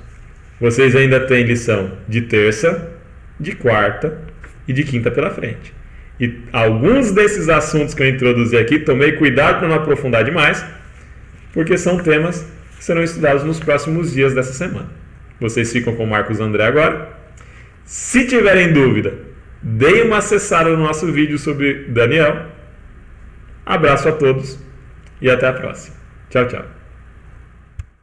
Vocês ainda têm lição de terça, de quarta e de quinta pela frente. E alguns desses assuntos que eu introduzi aqui, tomei cuidado para não aprofundar demais, porque são temas que serão estudados nos próximos dias dessa semana. Vocês ficam com o Marcos André agora. Se tiverem dúvida, deem uma acessada no nosso vídeo sobre Daniel. Abraço a todos e até a próxima. Tchau, tchau.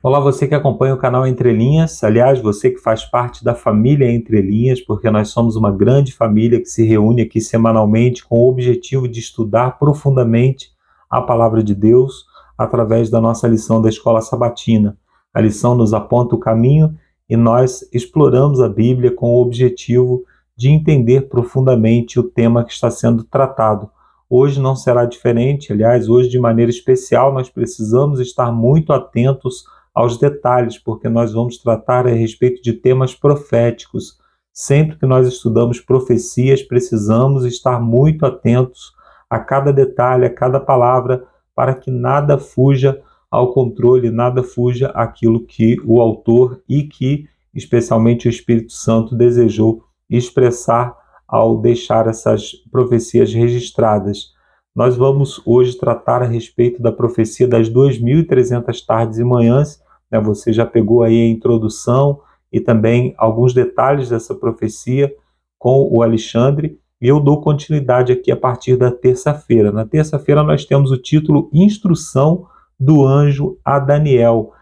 Olá, você que acompanha o canal Entre Linhas, aliás, você que faz parte da família Entre Linhas, porque nós somos uma grande família que se reúne aqui semanalmente com o objetivo de estudar profundamente a Palavra de Deus através da nossa lição da Escola Sabatina. A lição nos aponta o caminho e nós exploramos a Bíblia com o objetivo de entender profundamente o tema que está sendo tratado. Hoje não será diferente, aliás, hoje de maneira especial nós precisamos estar muito atentos aos detalhes, porque nós vamos tratar a respeito de temas proféticos. Sempre que nós estudamos profecias, precisamos estar muito atentos a cada detalhe, a cada palavra, para que nada fuja ao controle, nada fuja àquilo que o autor e que, especialmente, o Espírito Santo desejou expressar ao deixar essas profecias registradas. Nós vamos hoje tratar a respeito da profecia das 2.300 tardes e manhãs. Você já pegou aí a introdução e também alguns detalhes dessa profecia com o Alexandre, e eu dou continuidade aqui a partir da terça-feira. Na terça-feira nós temos o título Instrução do Anjo a Daniel.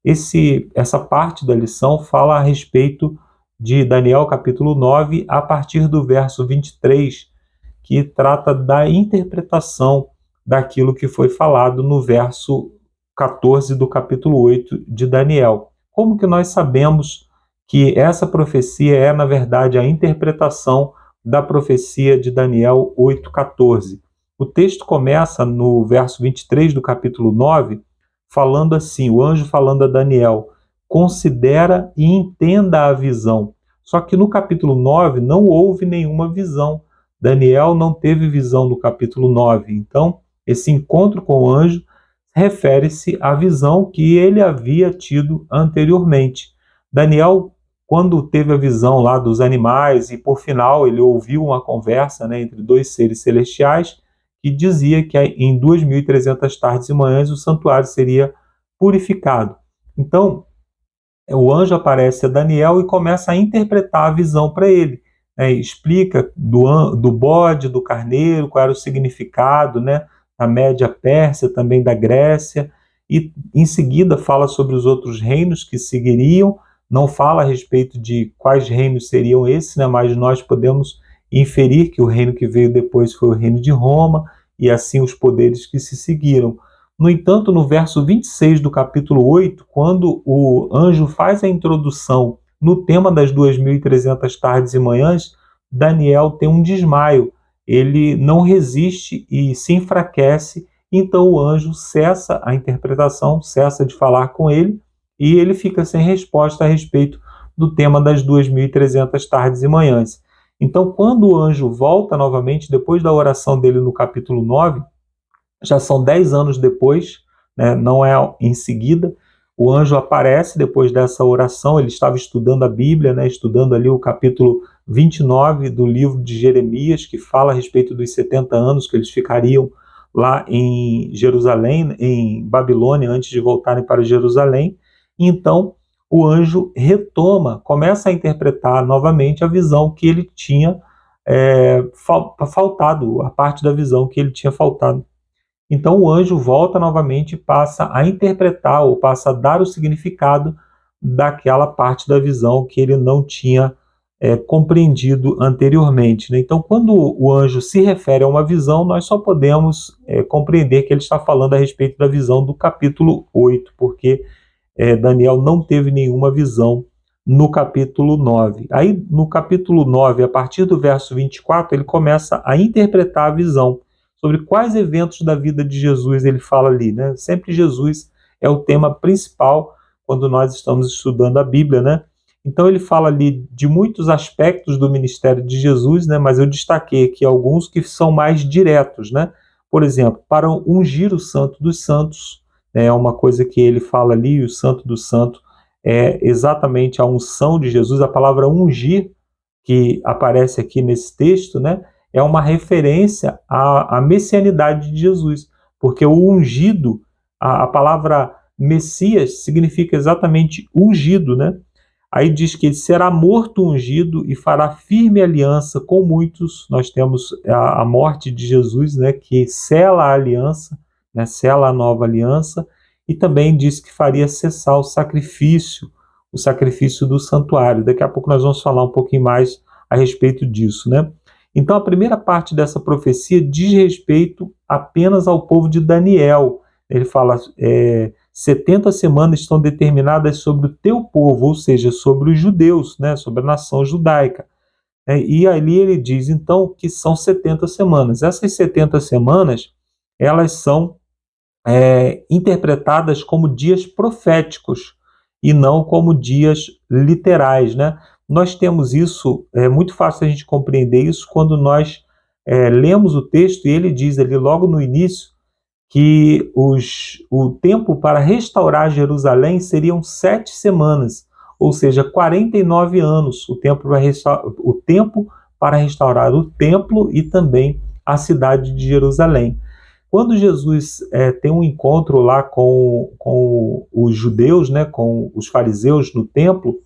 Essa parte da lição fala a respeito de Daniel capítulo 9, a partir do verso 23, que trata da interpretação daquilo que foi falado no verso 14 do capítulo 8 de Daniel. Como que nós sabemos que essa profecia é, na verdade, a interpretação da profecia de Daniel 8,14. O texto começa no verso 23 do capítulo 9, falando assim, o anjo falando a Daniel: considera e entenda a visão. Só que no capítulo 9 não houve nenhuma visão. Daniel não teve visão no capítulo 9. Então, esse encontro com o anjo refere-se à visão que ele havia tido anteriormente. Daniel, quando teve a visão lá dos animais, e por final ele ouviu uma conversa, né, entre dois seres celestiais, que dizia que em 2.300 tardes e manhãs o santuário seria purificado. Então, o anjo aparece a Daniel e começa a interpretar a visão para ele. Explica do bode, do carneiro, qual era o significado, né, da Média Pérsia, também da Grécia, e em seguida fala sobre os outros reinos que seguiriam. Não fala a respeito de quais reinos seriam esses, né, mas nós podemos inferir que o reino que veio depois foi o reino de Roma, e assim os poderes que se seguiram. No entanto, no verso 26 do capítulo 8, quando o anjo faz a introdução no tema das 2.300 tardes e manhãs, Daniel tem um desmaio. Ele não resiste e se enfraquece, então o anjo cessa a interpretação, cessa de falar com ele, e ele fica sem resposta a respeito do tema das 2.300 tardes e manhãs. Então, quando o anjo volta novamente, depois da oração dele no capítulo 9, já são 10 anos depois, né, não é em seguida, o anjo aparece depois dessa oração. Ele estava estudando a Bíblia, né, estudando ali o capítulo 29 do livro de Jeremias, que fala a respeito dos 70 anos que eles ficariam lá em Jerusalém, em Babilônia, antes de voltarem para Jerusalém. Então, o anjo retoma, começa a interpretar novamente a visão que ele tinha faltado, a parte da visão que ele tinha faltado. Então o anjo volta novamente e passa a interpretar, ou passa a dar o significado daquela parte da visão que ele não tinha compreendido anteriormente, né? Então, quando o anjo se refere a uma visão, nós só podemos compreender que ele está falando a respeito da visão do capítulo 8, porque Daniel não teve nenhuma visão no capítulo 9. Aí, no capítulo 9, a partir do verso 24, ele começa a interpretar a visão. Sobre quais eventos da vida de Jesus ele fala ali, né? Sempre Jesus é o tema principal quando nós estamos estudando a Bíblia, né? Então ele fala ali de muitos aspectos do ministério de Jesus, né? Mas eu destaquei aqui alguns que são mais diretos, né? Por exemplo, para ungir o Santo dos Santos, é uma coisa que ele fala ali, o Santo do Santo é exatamente a unção de Jesus. A palavra ungir, que aparece aqui nesse texto, né, é uma referência à messianidade de Jesus, porque o ungido, a palavra Messias significa exatamente ungido, né? Aí diz que ele será morto ungido e fará firme aliança com muitos. Nós temos a morte de Jesus, né, que sela a aliança, né, sela a nova aliança, e também diz que faria cessar o sacrifício do santuário. Daqui a pouco nós vamos falar um pouquinho mais a respeito disso, né? Então a primeira parte dessa profecia diz respeito apenas ao povo de Daniel. Ele fala, 70 semanas estão determinadas sobre o teu povo, ou seja, sobre os judeus, né, sobre a nação judaica. E ali ele diz, então, que são 70 semanas. Essas 70 semanas, elas são interpretadas como dias proféticos e não como dias literais, né? Nós temos isso, é muito fácil a gente compreender isso quando nós lemos o texto, e ele diz ali logo no início que o tempo para restaurar Jerusalém seriam 7 semanas, ou seja, 49 anos, o tempo para restaurar o templo e também a cidade de Jerusalém. Quando Jesus tem um encontro lá com os judeus, né, com os fariseus no templo,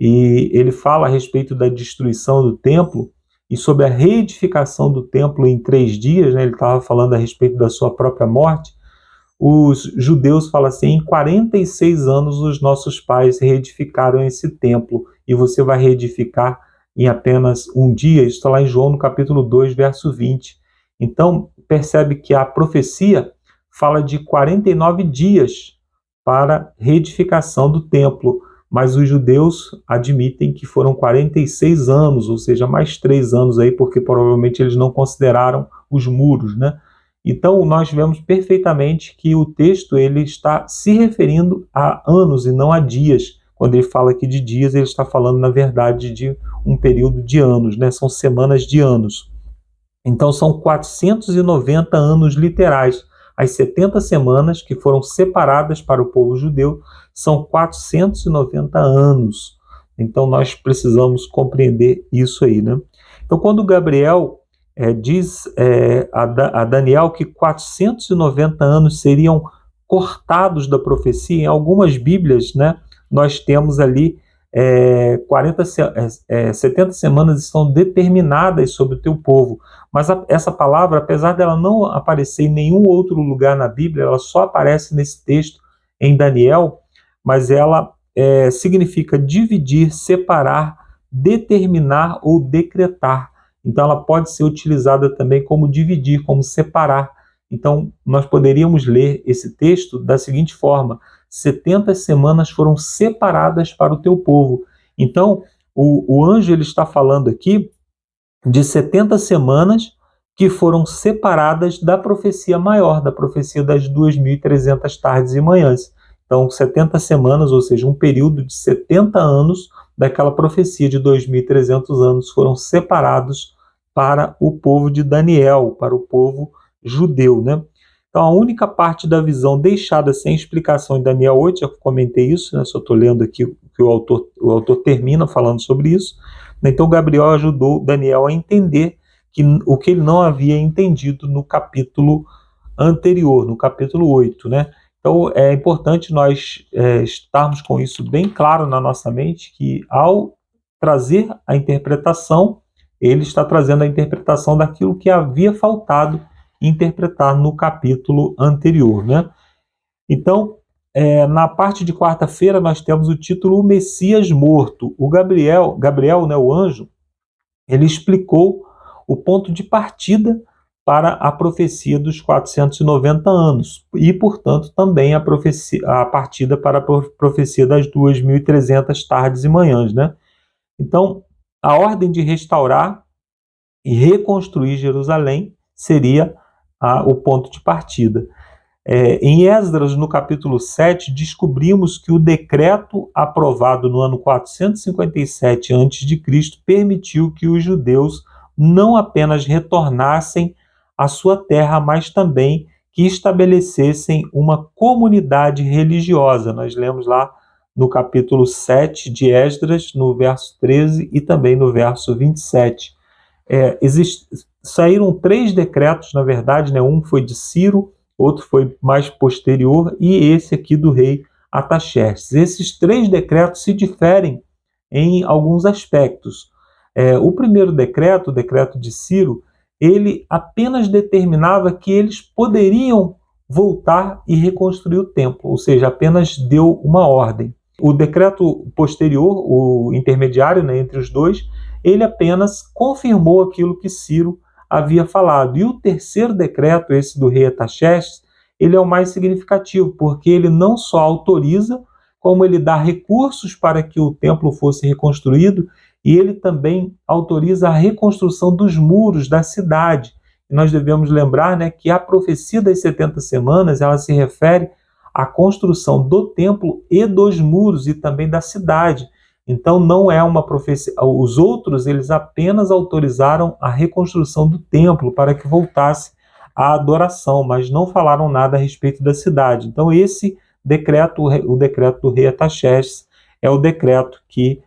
e ele fala a respeito da destruição do templo e sobre a reedificação do templo em 3 dias, né, ele estava falando a respeito da sua própria morte. Os judeus falam assim, em 46 anos os nossos pais reedificaram esse templo e você vai reedificar em apenas um dia. Isso está lá em João no capítulo 2, verso 20. Então percebe que a profecia fala de 49 dias para reedificação do templo. mas os judeus admitem que foram 46 anos, ou seja, mais 3 anos aí, porque provavelmente eles não consideraram os muros, né? Então, nós vemos perfeitamente que o texto ele está se referindo a anos e não a dias. Quando ele fala aqui de dias, ele está falando, na verdade, de um período de anos, né? São semanas de anos. Então, são 490 anos literais. As 70 semanas que foram separadas para o povo judeu são 490 anos. Então, nós precisamos compreender isso aí, né? Então, quando Gabriel diz a Daniel que 490 anos seriam cortados da profecia, em algumas Bíblias, né, nós temos ali 70 semanas estão determinadas sobre o teu povo. Mas essa palavra, apesar dela não aparecer em nenhum outro lugar na Bíblia, ela só aparece nesse texto em Daniel, mas ela significa dividir, separar, determinar ou decretar. Então ela pode ser utilizada também como dividir, como separar. Então nós poderíamos ler esse texto da seguinte forma: 70 semanas foram separadas para o teu povo. Então o anjo ele está falando aqui de 70 semanas que foram separadas da profecia maior, da profecia das 2.300 tardes e manhãs. Então 70 semanas, ou seja, um período de 70 anos daquela profecia de 2.300 anos foram separados para o povo de Daniel, para o povo judeu, né? Então a única parte da visão deixada sem explicação em Daniel 8, já comentei isso, né? Só estou lendo aqui o que o autor termina falando sobre isso. Então Gabriel ajudou Daniel a entender o que ele não havia entendido no capítulo anterior, no capítulo 8, né? Então é importante nós estarmos com isso bem claro na nossa mente, que ao trazer a interpretação, ele está trazendo a interpretação daquilo que havia faltado interpretar no capítulo anterior, né? Então, na parte de quarta-feira, nós temos o título O Messias Morto. O Gabriel, né, o anjo, ele explicou o ponto de partida para a profecia dos 490 anos e, portanto, também a partida para a profecia das 2.300 tardes e manhãs, né? Então, a ordem de restaurar e reconstruir Jerusalém seria o ponto de partida. Em Esdras, no capítulo 7, descobrimos que o decreto aprovado no ano 457 a.C. permitiu que os judeus não apenas retornassem à sua terra, mas também que estabelecessem uma comunidade religiosa. Nós lemos lá no capítulo 7 de Esdras, no verso 13 e também no verso 27. Saíram 3 decretos, na verdade, né? Um foi de Ciro, outro foi mais posterior, e esse aqui do rei Artaxerxes. Esses 3 decretos se diferem em alguns aspectos. O primeiro decreto, o decreto de Ciro, ele apenas determinava que eles poderiam voltar e reconstruir o templo, ou seja, apenas deu uma ordem. O decreto posterior, o intermediário, né, entre os dois, ele apenas confirmou aquilo que Ciro havia falado. E o terceiro decreto, esse do rei Artaxerxes, ele é o mais significativo, porque ele não só autoriza, como ele dá recursos para que o templo fosse reconstruído, e ele também autoriza a reconstrução dos muros da cidade. E nós devemos lembrar, né, que a profecia das 70 semanas, ela se refere à construção do templo e dos muros, e também da cidade. Então não é uma profecia. Os outros, eles apenas autorizaram a reconstrução do templo para que voltasse à adoração, mas não falaram nada a respeito da cidade. Então esse decreto, o decreto do rei Artaxerxes, é o decreto que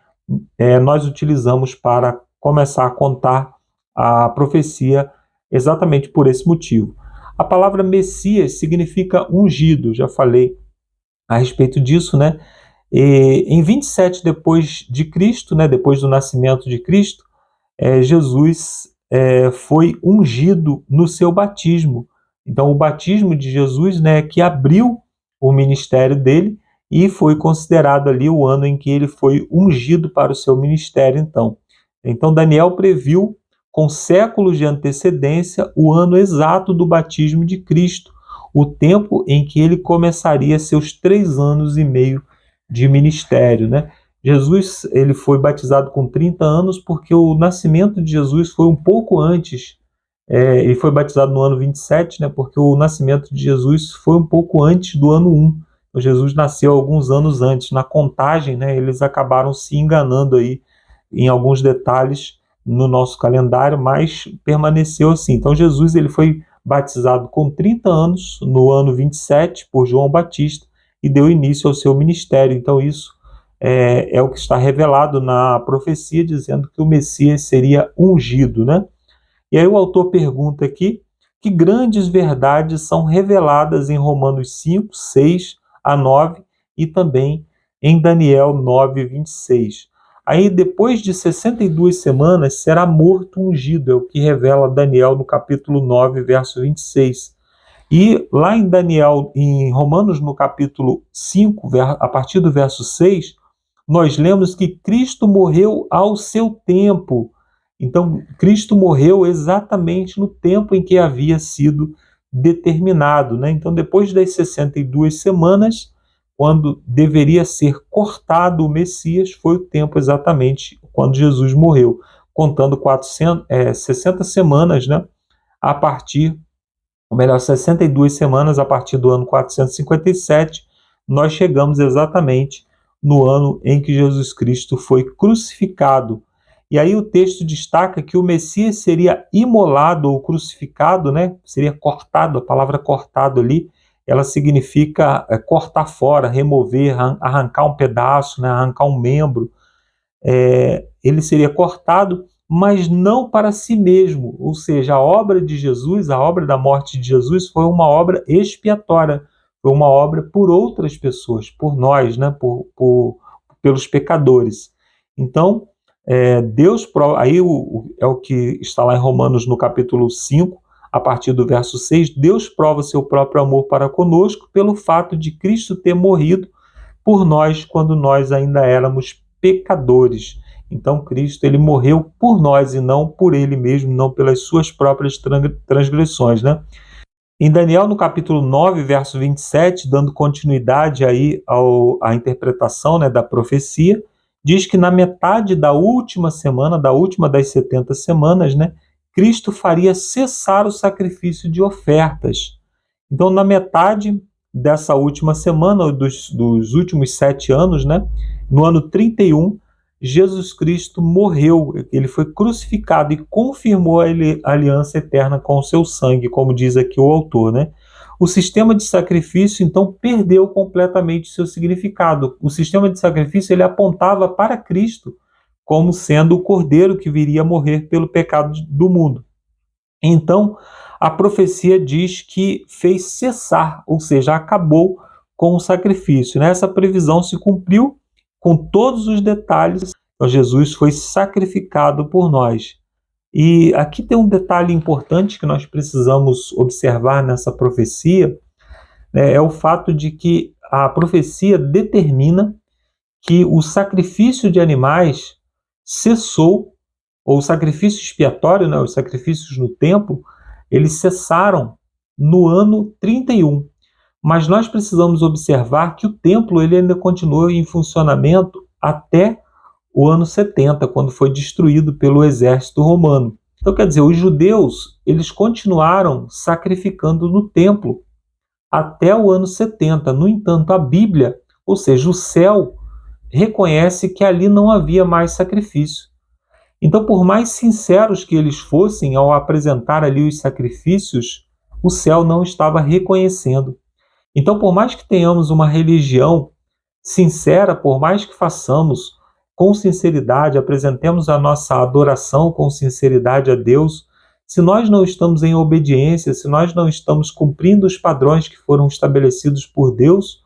nós utilizamos para começar a contar a profecia exatamente por esse motivo. A palavra Messias significa ungido, já falei a respeito disso, né? Em 27 depois de Cristo, né, depois do nascimento de Cristo, Jesus foi ungido no seu batismo. Então, o batismo de Jesus, né, que abriu o ministério dele e foi considerado ali o ano em que ele foi ungido para o seu ministério. Então Daniel previu com séculos de antecedência o ano exato do batismo de Cristo, o tempo em que ele começaria seus 3 anos e meio de ministério, né? Jesus, ele foi batizado com 30 anos porque o nascimento de Jesus foi um pouco antes. Ele foi batizado no ano 27, né? Porque o nascimento de Jesus foi um pouco antes do ano 1. Então, Jesus nasceu alguns anos antes. Na contagem, né, eles acabaram se enganando aí em alguns detalhes no nosso calendário, mas permaneceu assim. Então, Jesus, ele foi batizado com 30 anos no ano 27 por João Batista e deu início ao seu ministério. Então, isso é o que está revelado na profecia, dizendo que o Messias seria ungido, né? E aí o autor pergunta aqui que grandes verdades são reveladas em Romanos 5, 6 a 9 e também em Daniel 9, 26. Aí depois de 62 semanas será morto ungido, é o que revela Daniel no capítulo 9, verso 26. E lá em Daniel, em Romanos no capítulo 5, a partir do verso 6, nós lemos que Cristo morreu ao seu tempo. Então, Cristo morreu exatamente no tempo em que havia sido determinado, né? Então, depois das 62 semanas, quando deveria ser cortado o Messias, foi o tempo exatamente quando Jesus morreu, contando 60 semanas, né? A partir, ou melhor, 62 semanas a partir do ano 457, nós chegamos exatamente no ano em que Jesus Cristo foi crucificado. E aí o texto destaca que o Messias seria imolado ou crucificado, né? Seria cortado, a palavra cortado ali, ela significa cortar fora, remover, arrancar um pedaço, né? Arrancar um membro. Ele seria cortado, mas não para si mesmo. Ou seja, a obra de Jesus, a obra da morte de Jesus foi uma obra expiatória, foi uma obra por outras pessoas, por nós, né? Pelos pecadores. Então, Deus prova, aí é o que está lá em Romanos no capítulo 5, a partir do verso 6, Deus prova seu próprio amor para conosco pelo fato de Cristo ter morrido por nós quando nós ainda éramos pecadores. Então Cristo, ele morreu por nós e não por ele mesmo, não pelas suas próprias transgressões, né? Em Daniel, no capítulo 9, verso 27, dando continuidade aí à interpretação, né, da profecia, diz que na metade da última semana, da última das 70 semanas, né, Cristo faria cessar o sacrifício de ofertas. Então, na metade dessa última semana, dos últimos 7 anos, né, no ano 31, Jesus Cristo morreu, ele foi crucificado e confirmou a aliança eterna com o seu sangue, como diz aqui o autor, né? O sistema de sacrifício, então, perdeu completamente seu significado. O sistema de sacrifício, ele apontava para Cristo como sendo o cordeiro que viria a morrer pelo pecado do mundo. Então, a profecia diz que fez cessar, ou seja, acabou com o sacrifício, né? Essa previsão se cumpriu com todos os detalhes. Então, Jesus foi sacrificado por nós. E aqui tem um detalhe importante que nós precisamos observar nessa profecia, né, é o fato de que a profecia determina que o sacrifício de animais cessou, ou o sacrifício expiatório, né, os sacrifícios no templo, eles cessaram no ano 31. Mas nós precisamos observar que o templo ele ainda continuou em funcionamento até o ano 70, quando foi destruído pelo exército romano. Então, quer dizer, os judeus eles continuaram sacrificando no templo até o ano 70. No entanto, a Bíblia, ou seja, o céu, reconhece que ali não havia mais sacrifício. Então, por mais sinceros que eles fossem ao apresentar ali os sacrifícios, o céu não estava reconhecendo. Então, por mais que tenhamos uma religião sincera, por mais que façamos com sinceridade, apresentemos a nossa adoração com sinceridade a Deus, se nós não estamos em obediência, se nós não estamos cumprindo os padrões que foram estabelecidos por Deus,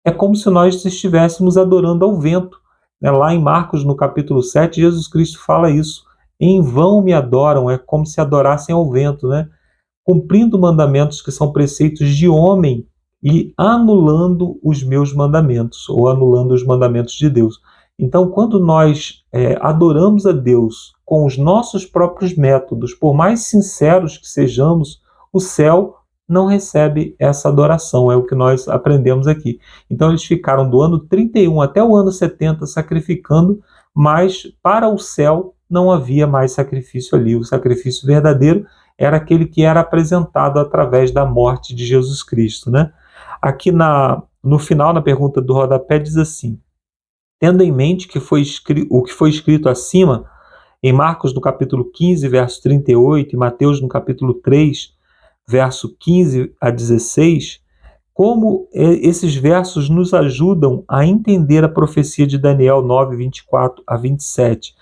é como se nós estivéssemos adorando ao vento. Lá em Marcos, no capítulo 7, Jesus Cristo fala isso. Em vão me adoram, é como se adorassem ao vento, né? Cumprindo mandamentos que são preceitos de homem e anulando os meus mandamentos, ou anulando os mandamentos de Deus. Então, quando nós adoramos a Deus com os nossos próprios métodos, por mais sinceros que sejamos, o céu não recebe essa adoração, é o que nós aprendemos aqui. Então eles ficaram do ano 31 até o ano 70 sacrificando, mas para o céu não havia mais sacrifício ali. O sacrifício verdadeiro era aquele que era apresentado através da morte de Jesus Cristo, né? Aqui no final, na pergunta do rodapé, diz assim: tendo em mente que o que foi escrito acima, em Marcos no capítulo 15, verso 38, e Mateus no capítulo 3, verso 15 a 16, como esses versos nos ajudam a entender a profecia de Daniel 9, 24 a 27.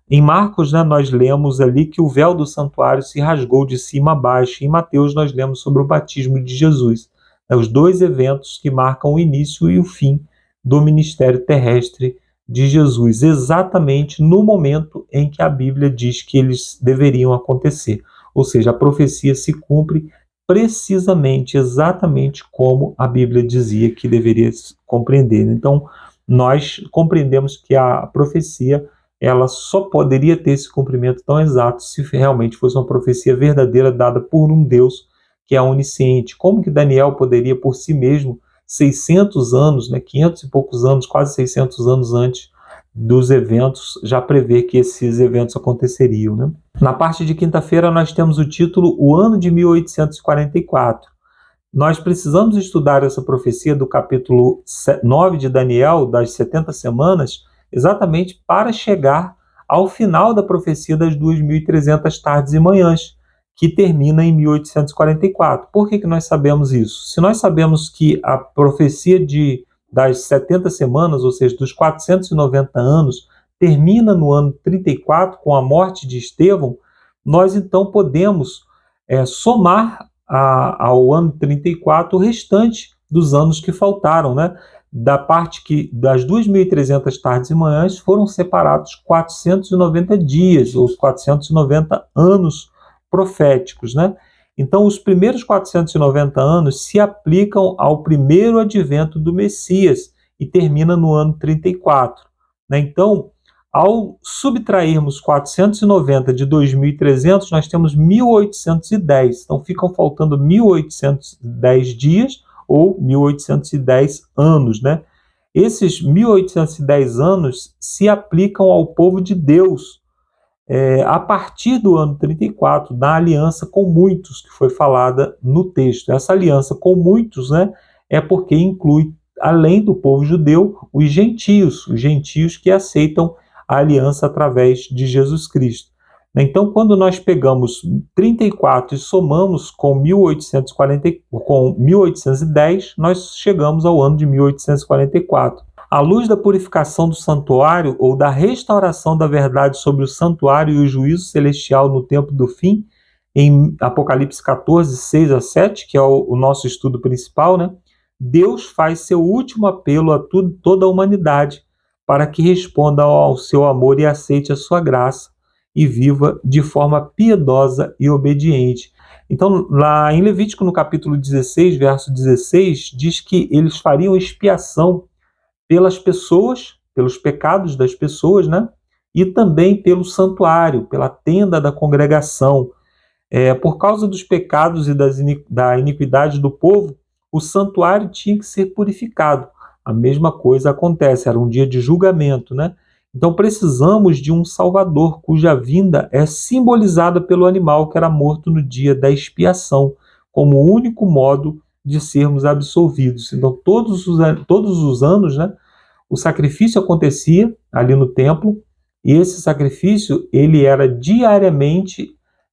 Em Marcos, né, nós lemos ali que o véu do santuário se rasgou de cima a baixo. Em Mateus, nós lemos sobre o batismo de Jesus. Os dois eventos que marcam o início e o fim do ministério terrestre de Jesus, exatamente no momento em que a Bíblia diz que eles deveriam acontecer. Ou seja, a profecia se cumpre precisamente, exatamente como a Bíblia dizia que deveria compreender. Então, nós compreendemos que a profecia ela só poderia ter esse cumprimento tão exato se realmente fosse uma profecia verdadeira dada por um Deus que é onisciente. Como que Daniel poderia por si mesmo, 600 anos, 500 e poucos anos, quase 600 anos antes dos eventos, já prever que esses eventos aconteceriam, né? Na parte de quinta-feira nós temos o título O Ano de 1844. Nós precisamos estudar essa profecia do capítulo 9 de Daniel, das 70 semanas, exatamente para chegar ao final da profecia das 2.300 tardes e manhãs, que termina em 1844. Por que nós sabemos isso? Se nós sabemos que a profecia das 70 semanas, ou seja, dos 490 anos, termina no ano 34, com a morte de Estevão, nós então podemos somar ao ano 34 o restante dos anos que faltaram, né? Da parte que das 2.300 tardes e manhãs foram separados 490 dias, ou 490 anos proféticos, né? Então, os primeiros 490 anos se aplicam ao primeiro advento do Messias e termina no ano 34, né? Então, ao subtrairmos 490 de 2.300, nós temos 1.810. Então, ficam faltando 1.810 dias, ou 1.810 anos, né? Esses 1.810 anos se aplicam ao povo de Deus a partir do ano 34, da aliança com muitos, que foi falada no texto. Essa aliança com muitos, né, é porque inclui, além do povo judeu, os gentios que aceitam a aliança através de Jesus Cristo. Então, quando nós pegamos 34 e somamos com 1810, nós chegamos ao ano de 1844. À luz da purificação do santuário ou da restauração da verdade sobre o santuário e o juízo celestial no tempo do fim, em Apocalipse 14, 6 a 7, que é o nosso estudo principal, né? Deus faz seu último apelo a toda a humanidade para que responda ao seu amor e aceite a sua graça e viva de forma piedosa e obediente. Então, lá em Levítico, no capítulo 16, verso 16, diz que eles fariam expiação pelas pessoas, pelos pecados das pessoas, né? E também pelo santuário, pela tenda da congregação. Por causa dos pecados e da iniquidade do povo, o santuário tinha que ser purificado. A mesma coisa acontece, era um dia de julgamento, né? Então precisamos de um Salvador, cuja vinda é simbolizada pelo animal que era morto no dia da expiação, como o único modo de sermos absolvidos. Então todos os anos, né, o sacrifício acontecia ali no templo, e esse sacrifício ele era diariamente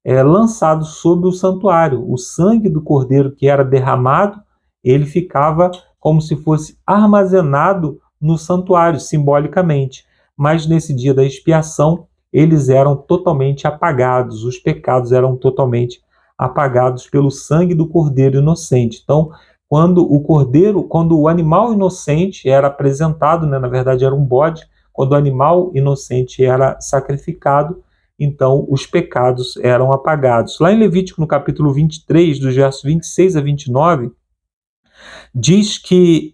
lançado sobre o santuário. O sangue do cordeiro que era derramado, ele ficava como se fosse armazenado no santuário, simbolicamente. Mas nesse dia da expiação, eles eram totalmente apagados, os pecados eram totalmente apagados pelo sangue do cordeiro inocente. Então, quando o animal inocente era apresentado, né, na verdade era um bode, quando o animal inocente era sacrificado, então os pecados eram apagados. Lá em Levítico, no capítulo 23, dos versos 26 a 29, diz que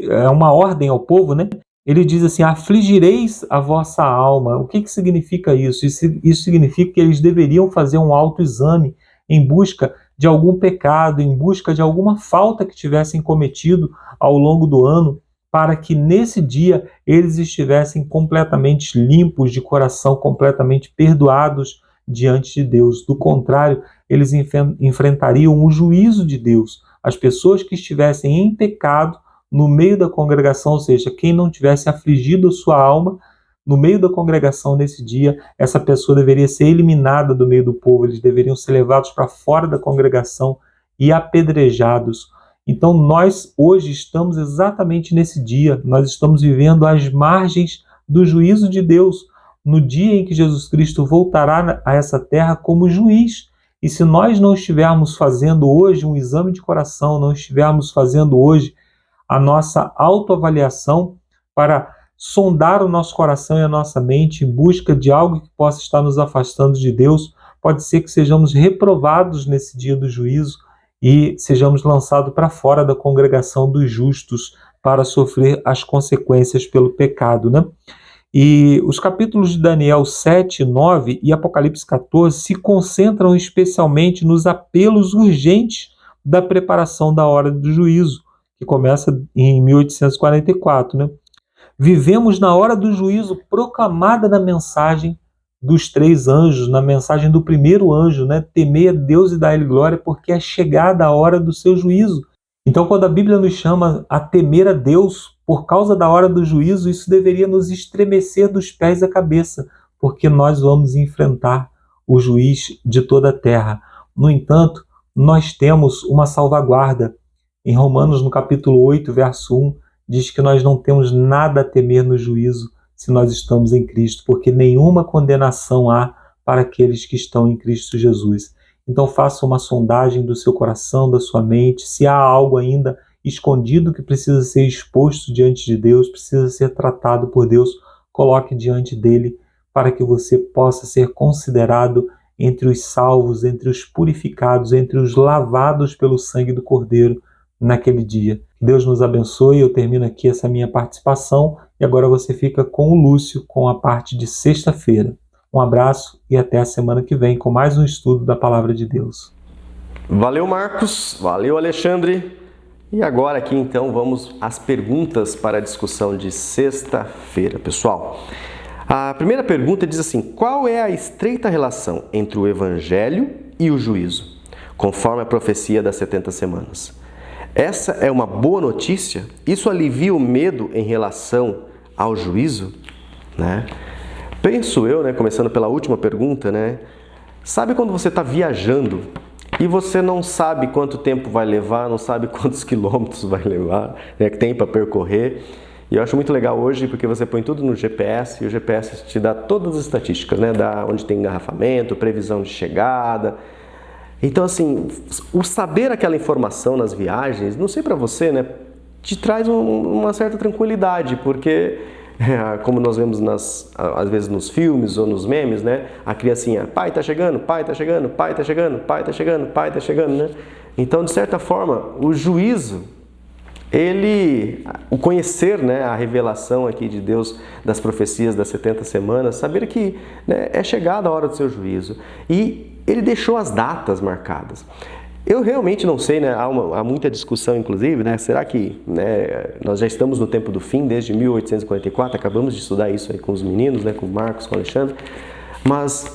é uma ordem ao povo, né? Ele diz assim: afligireis a vossa alma. O que significa isso? Isso significa que eles deveriam fazer um autoexame em busca de algum pecado, em busca de alguma falta que tivessem cometido ao longo do ano, para que nesse dia eles estivessem completamente limpos de coração, completamente perdoados diante de Deus. Do contrário, eles enfrentariam o juízo de Deus. As pessoas que estivessem em pecado no meio da congregação, ou seja, quem não tivesse afligido a sua alma no meio da congregação nesse dia, essa pessoa deveria ser eliminada do meio do povo, eles deveriam ser levados para fora da congregação e apedrejados. Então nós hoje estamos exatamente nesse dia, nós estamos vivendo às margens do juízo de Deus, no dia em que Jesus Cristo voltará a essa terra como juiz. E se nós não estivermos fazendo hoje um exame de coração, não estivermos fazendo hoje a nossa autoavaliação para sondar o nosso coração e a nossa mente em busca de algo que possa estar nos afastando de Deus, pode ser que sejamos reprovados nesse dia do juízo e sejamos lançados para fora da congregação dos justos para sofrer as consequências pelo pecado, né? E os capítulos de Daniel 7, 9 e Apocalipse 14 se concentram especialmente nos apelos urgentes da preparação da hora do juízo, que começa em 1844, né? Vivemos na hora do juízo proclamada na mensagem dos 3 anjos, na mensagem do primeiro anjo, né? Temei a Deus e dai-lhe glória, porque é chegada a hora do seu juízo. Então, quando a Bíblia nos chama a temer a Deus por causa da hora do juízo, isso deveria nos estremecer dos pés à cabeça, porque nós vamos enfrentar o juiz de toda a terra. No entanto, nós temos uma salvaguarda. Em Romanos, no capítulo 8, verso 1, diz que nós não temos nada a temer no juízo se nós estamos em Cristo, porque nenhuma condenação há para aqueles que estão em Cristo Jesus. Então faça uma sondagem do seu coração, da sua mente, se há algo ainda escondido que precisa ser exposto diante de Deus, precisa ser tratado por Deus, coloque diante dele para que você possa ser considerado entre os salvos, entre os purificados, entre os lavados pelo sangue do Cordeiro naquele dia. Deus nos abençoe, eu termino aqui essa minha participação e agora você fica com o Lúcio com a parte de sexta-feira. Um abraço e até a semana que vem com mais um estudo da Palavra de Deus. Valeu, Marcos. Valeu, Alexandre. E agora aqui então vamos às perguntas para a discussão de sexta-feira, pessoal. A primeira pergunta diz assim: qual é a estreita relação entre o Evangelho e o juízo, conforme a profecia das 70 semanas? Essa é uma boa notícia? Isso alivia o medo em relação ao juízo, né? Penso eu, né, começando pela última pergunta, né? Sabe quando você está viajando e você não sabe quanto tempo vai levar, não sabe quantos quilômetros vai levar, né, que tem para percorrer? E eu acho muito legal hoje porque você põe tudo no GPS e o GPS te dá todas as estatísticas, né? Dá onde tem engarrafamento, previsão de chegada. Então, assim, o saber aquela informação nas viagens, não sei para você, né, te traz uma certa tranquilidade, porque como nós vemos às vezes nos filmes ou nos memes, né? A criancinha, pai tá chegando, pai tá chegando, pai tá chegando, pai tá chegando, pai tá chegando, né? Então, de certa forma, o juízo, o conhecer, né, a revelação aqui de Deus das profecias das 70 semanas, saber que, né, é chegada a hora do seu juízo. E ele deixou as datas marcadas. Eu realmente não sei, né? Há muita discussão, inclusive, né? Será que, né, nós já estamos no tempo do fim, desde 1844, acabamos de estudar isso aí com os meninos, né, com o Marcos, com o Alexandre, mas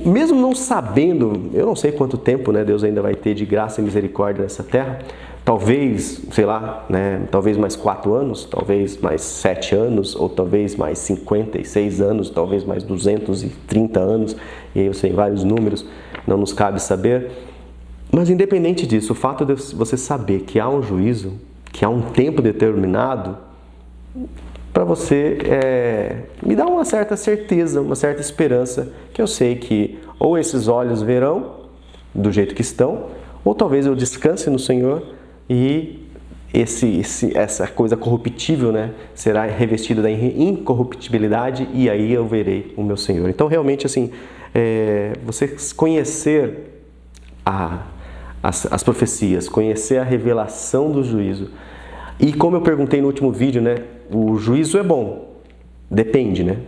mesmo não sabendo, eu não sei quanto tempo, né, Deus ainda vai ter de graça e misericórdia nessa terra, talvez, sei lá, né, talvez mais 4 anos, talvez mais 7 anos, ou talvez mais 56 anos, talvez mais 230 anos, e aí eu sei vários números, não nos cabe saber. Mas independente disso, o fato de você saber que há um juízo, que há um tempo determinado, para você me dá uma certa certeza, uma certa esperança, que eu sei que ou esses olhos verão do jeito que estão, ou talvez eu descanse no Senhor e essa coisa corruptível, né, será revestida da incorruptibilidade e aí eu verei o meu Senhor. Então realmente assim, você conhecer as profecias, conhecer a revelação do juízo. E como eu perguntei no último vídeo, né, o juízo é bom. Depende, né?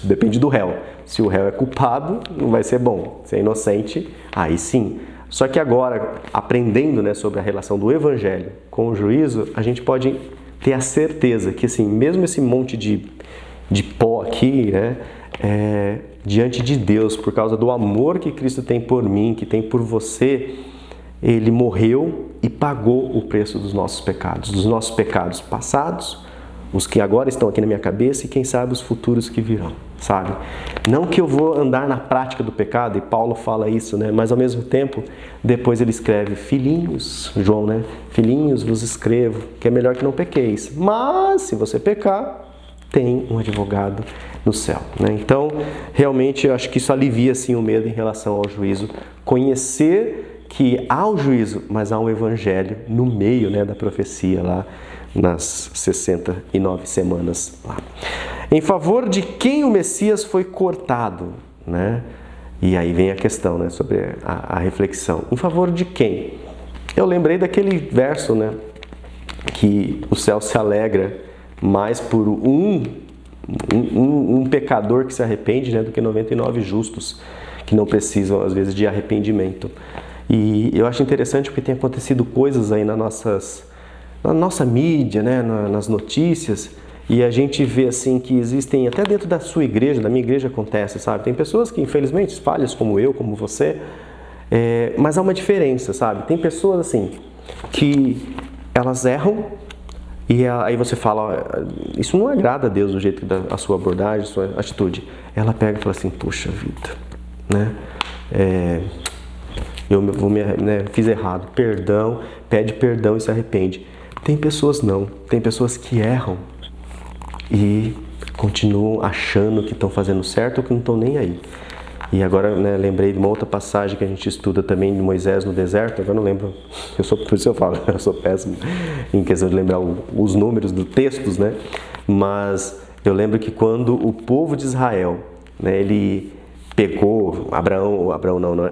Depende do réu. Se o réu é culpado, não vai ser bom. Se é inocente, aí sim. Só que agora, aprendendo, né, sobre a relação do evangelho com o juízo, a gente pode ter a certeza que, assim, mesmo esse monte de pó aqui, né, diante de Deus, por causa do amor que Cristo tem por mim, que tem por você, Ele morreu e pagou o preço dos nossos pecados passados, os que agora estão aqui na minha cabeça e quem sabe os futuros que virão, sabe? Não que eu vou andar na prática do pecado, e Paulo fala isso, né? Mas ao mesmo tempo, depois ele escreve, filhinhos, João, né? Filhinhos, vos escrevo, que é melhor que não pequeis. Mas, se você pecar, tem um advogado no céu, né? Então, realmente, eu acho que isso alivia, sim, o medo em relação ao juízo. Conhecer que há o juízo, mas há um evangelho no meio, né, da profecia lá, nas 69 semanas lá. Em favor de quem o Messias foi cortado, né? E aí vem a questão, né, sobre a reflexão. Em favor de quem? Eu lembrei daquele verso, né, que o céu se alegra mais por um pecador que se arrepende, né, do que 99 justos que não precisam, às vezes, de arrependimento. E eu acho interessante porque tem acontecido coisas aí na nossa mídia, né, nas notícias, e a gente vê assim que existem, até dentro da sua igreja, da minha igreja acontece, sabe? Tem pessoas que infelizmente falhas como eu, como você, mas há uma diferença, sabe? Tem pessoas assim que elas erram e aí você fala, isso não agrada a Deus do jeito a sua abordagem, a sua atitude. Ela pega e fala assim, puxa vida, né? Fiz errado, perdão, pede perdão e se arrepende. Tem pessoas não, tem pessoas que erram e continuam achando que estão fazendo certo ou que não estão nem aí. E agora, né, lembrei de uma outra passagem que a gente estuda também de Moisés no deserto, agora não lembro, por isso eu falo, eu sou péssimo em questão de lembrar os números dos textos, né? Mas eu lembro que quando o povo de Israel, né, ele pegou,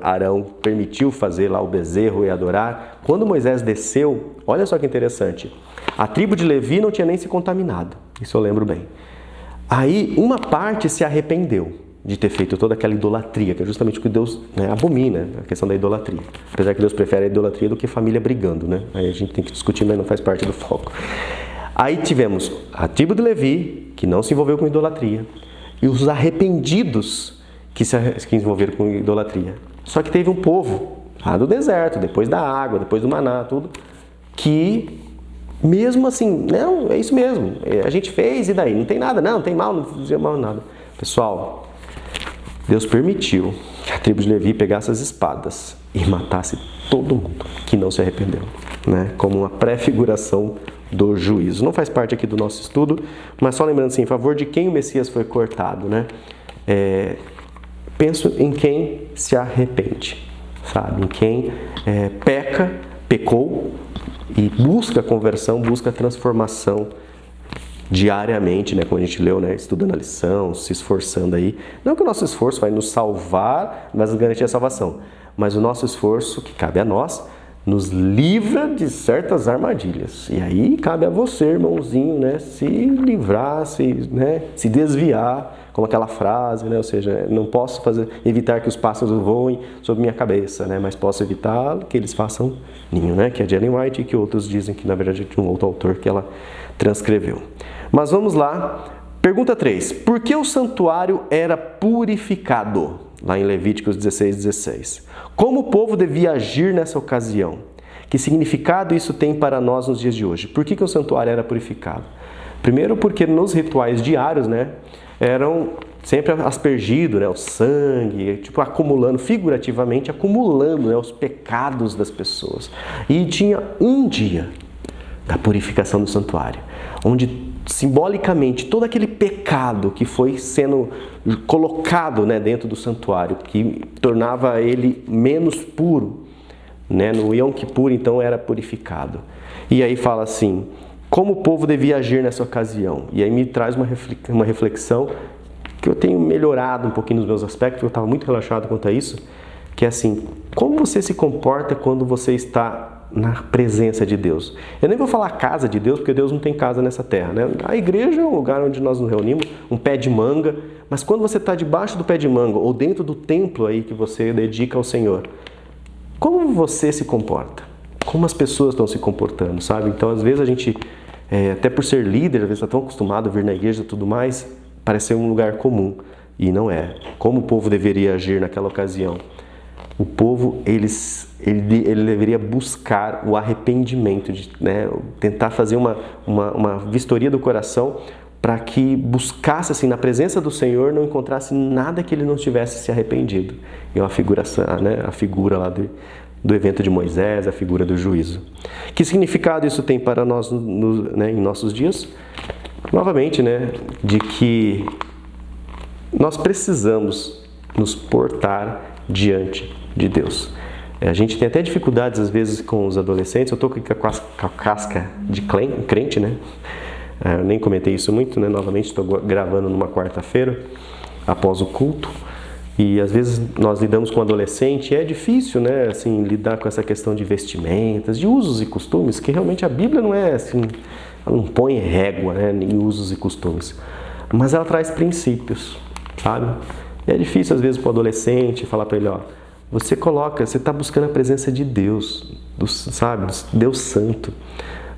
Arão permitiu fazer lá o bezerro e adorar. Quando Moisés desceu, olha só que interessante, a tribo de Levi não tinha nem se contaminado, isso eu lembro bem. Aí uma parte se arrependeu de ter feito toda aquela idolatria, que é justamente o que Deus, né, abomina, a questão da idolatria. Apesar que Deus prefere a idolatria do que família brigando, né? Aí a gente tem que discutir, mas não faz parte do foco. Aí tivemos a tribo de Levi, que não se envolveu com idolatria, e os arrependidos que se envolveram com idolatria. Só que teve um povo lá do deserto, depois da água, depois do maná, tudo, que mesmo assim, não, é isso mesmo, a gente fez e daí? Não tem nada, não tem mal, não fazia mal nada. Pessoal, Deus permitiu que a tribo de Levi pegasse as espadas e matasse todo mundo que não se arrependeu, né? Como uma pré-figuração do juízo. Não faz parte aqui do nosso estudo, mas só lembrando assim, em favor de quem o Messias foi cortado, né? Penso em quem se arrepende, sabe? Em quem pecou e busca conversão, busca transformação diariamente, né? Como a gente leu, né? Estudando a lição, se esforçando aí. Não que o nosso esforço vai nos salvar, mas nos garantir a salvação. Mas o nosso esforço, que cabe a nós, nos livra de certas armadilhas. E aí cabe a você, irmãozinho, né? Se livrar, se desviar, como aquela frase, né? Ou seja, não posso evitar que os pássaros voem sobre minha cabeça, né? Mas posso evitar que eles façam ninho, né? Que é de Ellen White e que outros dizem que na verdade é de um outro autor que ela transcreveu. Mas vamos lá. Pergunta 3. Por que o santuário era purificado? Lá em Levíticos 16:16. Como o povo devia agir nessa ocasião? Que significado isso tem para nós nos dias de hoje? Por que o santuário era purificado? Primeiro porque nos rituais diários, né, eram sempre aspergido, né, o sangue, tipo acumulando, figurativamente acumulando, né, os pecados das pessoas. E tinha um dia da purificação do santuário, onde simbolicamente todo aquele pecado que foi sendo colocado, né, dentro do santuário, que tornava ele menos puro, né, no Yom Kippur então era purificado. E aí fala assim, como o povo devia agir nessa ocasião? E aí me traz uma reflexão que eu tenho melhorado um pouquinho nos meus aspectos, eu estava muito relaxado quanto a isso, que é assim, como você se comporta quando você está na presença de Deus? Eu nem vou falar casa de Deus, porque Deus não tem casa nessa terra, né? A igreja é um lugar onde nós nos reunimos, um pé de manga, mas quando você está debaixo do pé de manga ou dentro do templo aí que você dedica ao Senhor, como você se comporta? Como as pessoas estão se comportando, sabe? Então, às vezes a gente, até por ser líder, às vezes está tão acostumado a vir na igreja e tudo mais, parece ser um lugar comum. E não é. Como o povo deveria agir naquela ocasião? O povo, ele deveria buscar o arrependimento, né? Tentar fazer uma vistoria do coração para que buscasse, assim, na presença do Senhor, não encontrasse nada que ele não tivesse se arrependido. E uma figuração, né? A figura lá do evento de Moisés, a figura do juízo. Que significado isso tem para nós né, em nossos dias? Novamente, né, de que nós precisamos nos portar diante de Deus. A gente tem até dificuldades às vezes com os adolescentes. Eu estou com a casca de crente, né? Eu nem comentei isso muito, né? Novamente estou gravando numa quarta-feira após o culto. E às vezes nós lidamos com adolescente e é difícil, né, assim, lidar com essa questão de vestimentas, de usos e costumes, que realmente a Bíblia não é assim, ela não põe régua, né, em usos e costumes, mas ela traz princípios, sabe? E é difícil às vezes para o adolescente falar para ele, ó, você está buscando a presença de Deus, sabe, Deus Santo.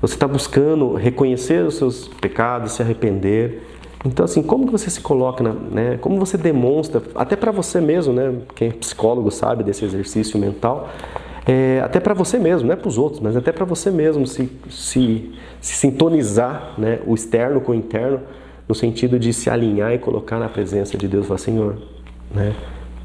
Você está buscando reconhecer os seus pecados, se arrepender. Então, assim, como que você se coloca, né? Como você demonstra, até para você mesmo, né? Quem é psicólogo sabe desse exercício mental, até para você mesmo, não é para os outros, mas até para você mesmo se sintonizar, né? O externo com o interno, no sentido de se alinhar e colocar na presença de Deus, falar, Senhor, né?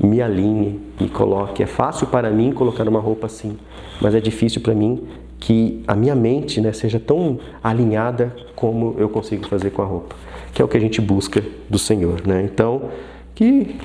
Me alinhe, me coloque. É fácil para mim colocar uma roupa assim, mas é difícil para mim que a minha mente, né, seja tão alinhada como eu consigo fazer com a roupa, que é o que a gente busca do Senhor, né? Então, que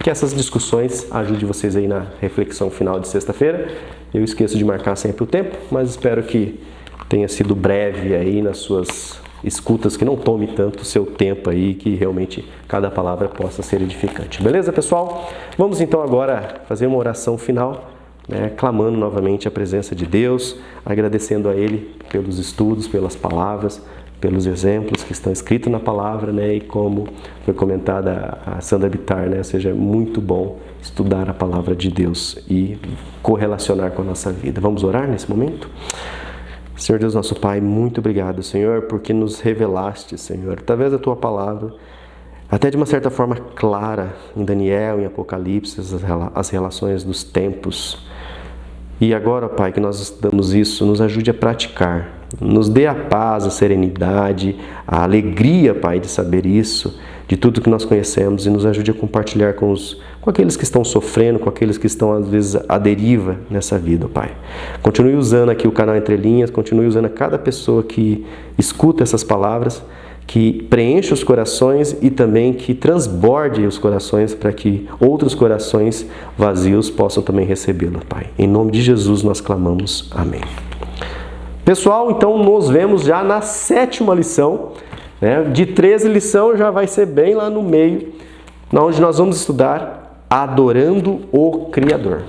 essas discussões ajudem vocês aí na reflexão final de sexta-feira. Eu esqueço de marcar sempre o tempo, mas espero que tenha sido breve aí nas suas escutas, que não tome tanto o seu tempo aí, que realmente cada palavra possa ser edificante. Beleza, pessoal? Vamos então agora fazer uma oração final, né, clamando novamente a presença de Deus, agradecendo a Ele pelos estudos, pelas palavras, pelos exemplos que estão escritos na palavra, né, e como foi comentada a Sandra Bittar, né, seja muito bom estudar a palavra de Deus e correlacionar com a nossa vida. Vamos orar nesse momento? Senhor Deus, nosso Pai, muito obrigado, Senhor, porque nos revelaste, Senhor, através da Tua palavra, até de uma certa forma clara, em Daniel, em Apocalipse, as relações dos tempos. E agora, Pai, que nós damos isso, nos ajude a praticar, nos dê a paz, a serenidade, a alegria, Pai, de saber isso, de tudo que nós conhecemos, e nos ajude a compartilhar com aqueles que estão sofrendo, com aqueles que estão, às vezes, à deriva nessa vida, Pai. Continue usando aqui o canal Entre Linhas, continue usando a cada pessoa que escuta essas palavras, que preencha os corações e também que transborde os corações para que outros corações vazios possam também recebê-lo, Pai. Em nome de Jesus nós clamamos. Amém. Pessoal, então nos vemos já na 7ª lição, né? De 13 lições já vai ser bem lá no meio, onde nós vamos estudar adorando o Criador.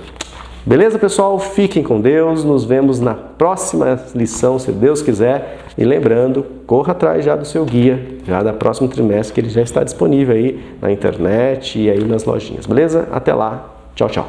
Beleza, pessoal? Fiquem com Deus. Nos vemos na próxima lição, se Deus quiser. E lembrando, corra atrás já do seu guia, já da próximo trimestre, que ele já está disponível aí na internet e aí nas lojinhas. Beleza? Até lá. Tchau, tchau.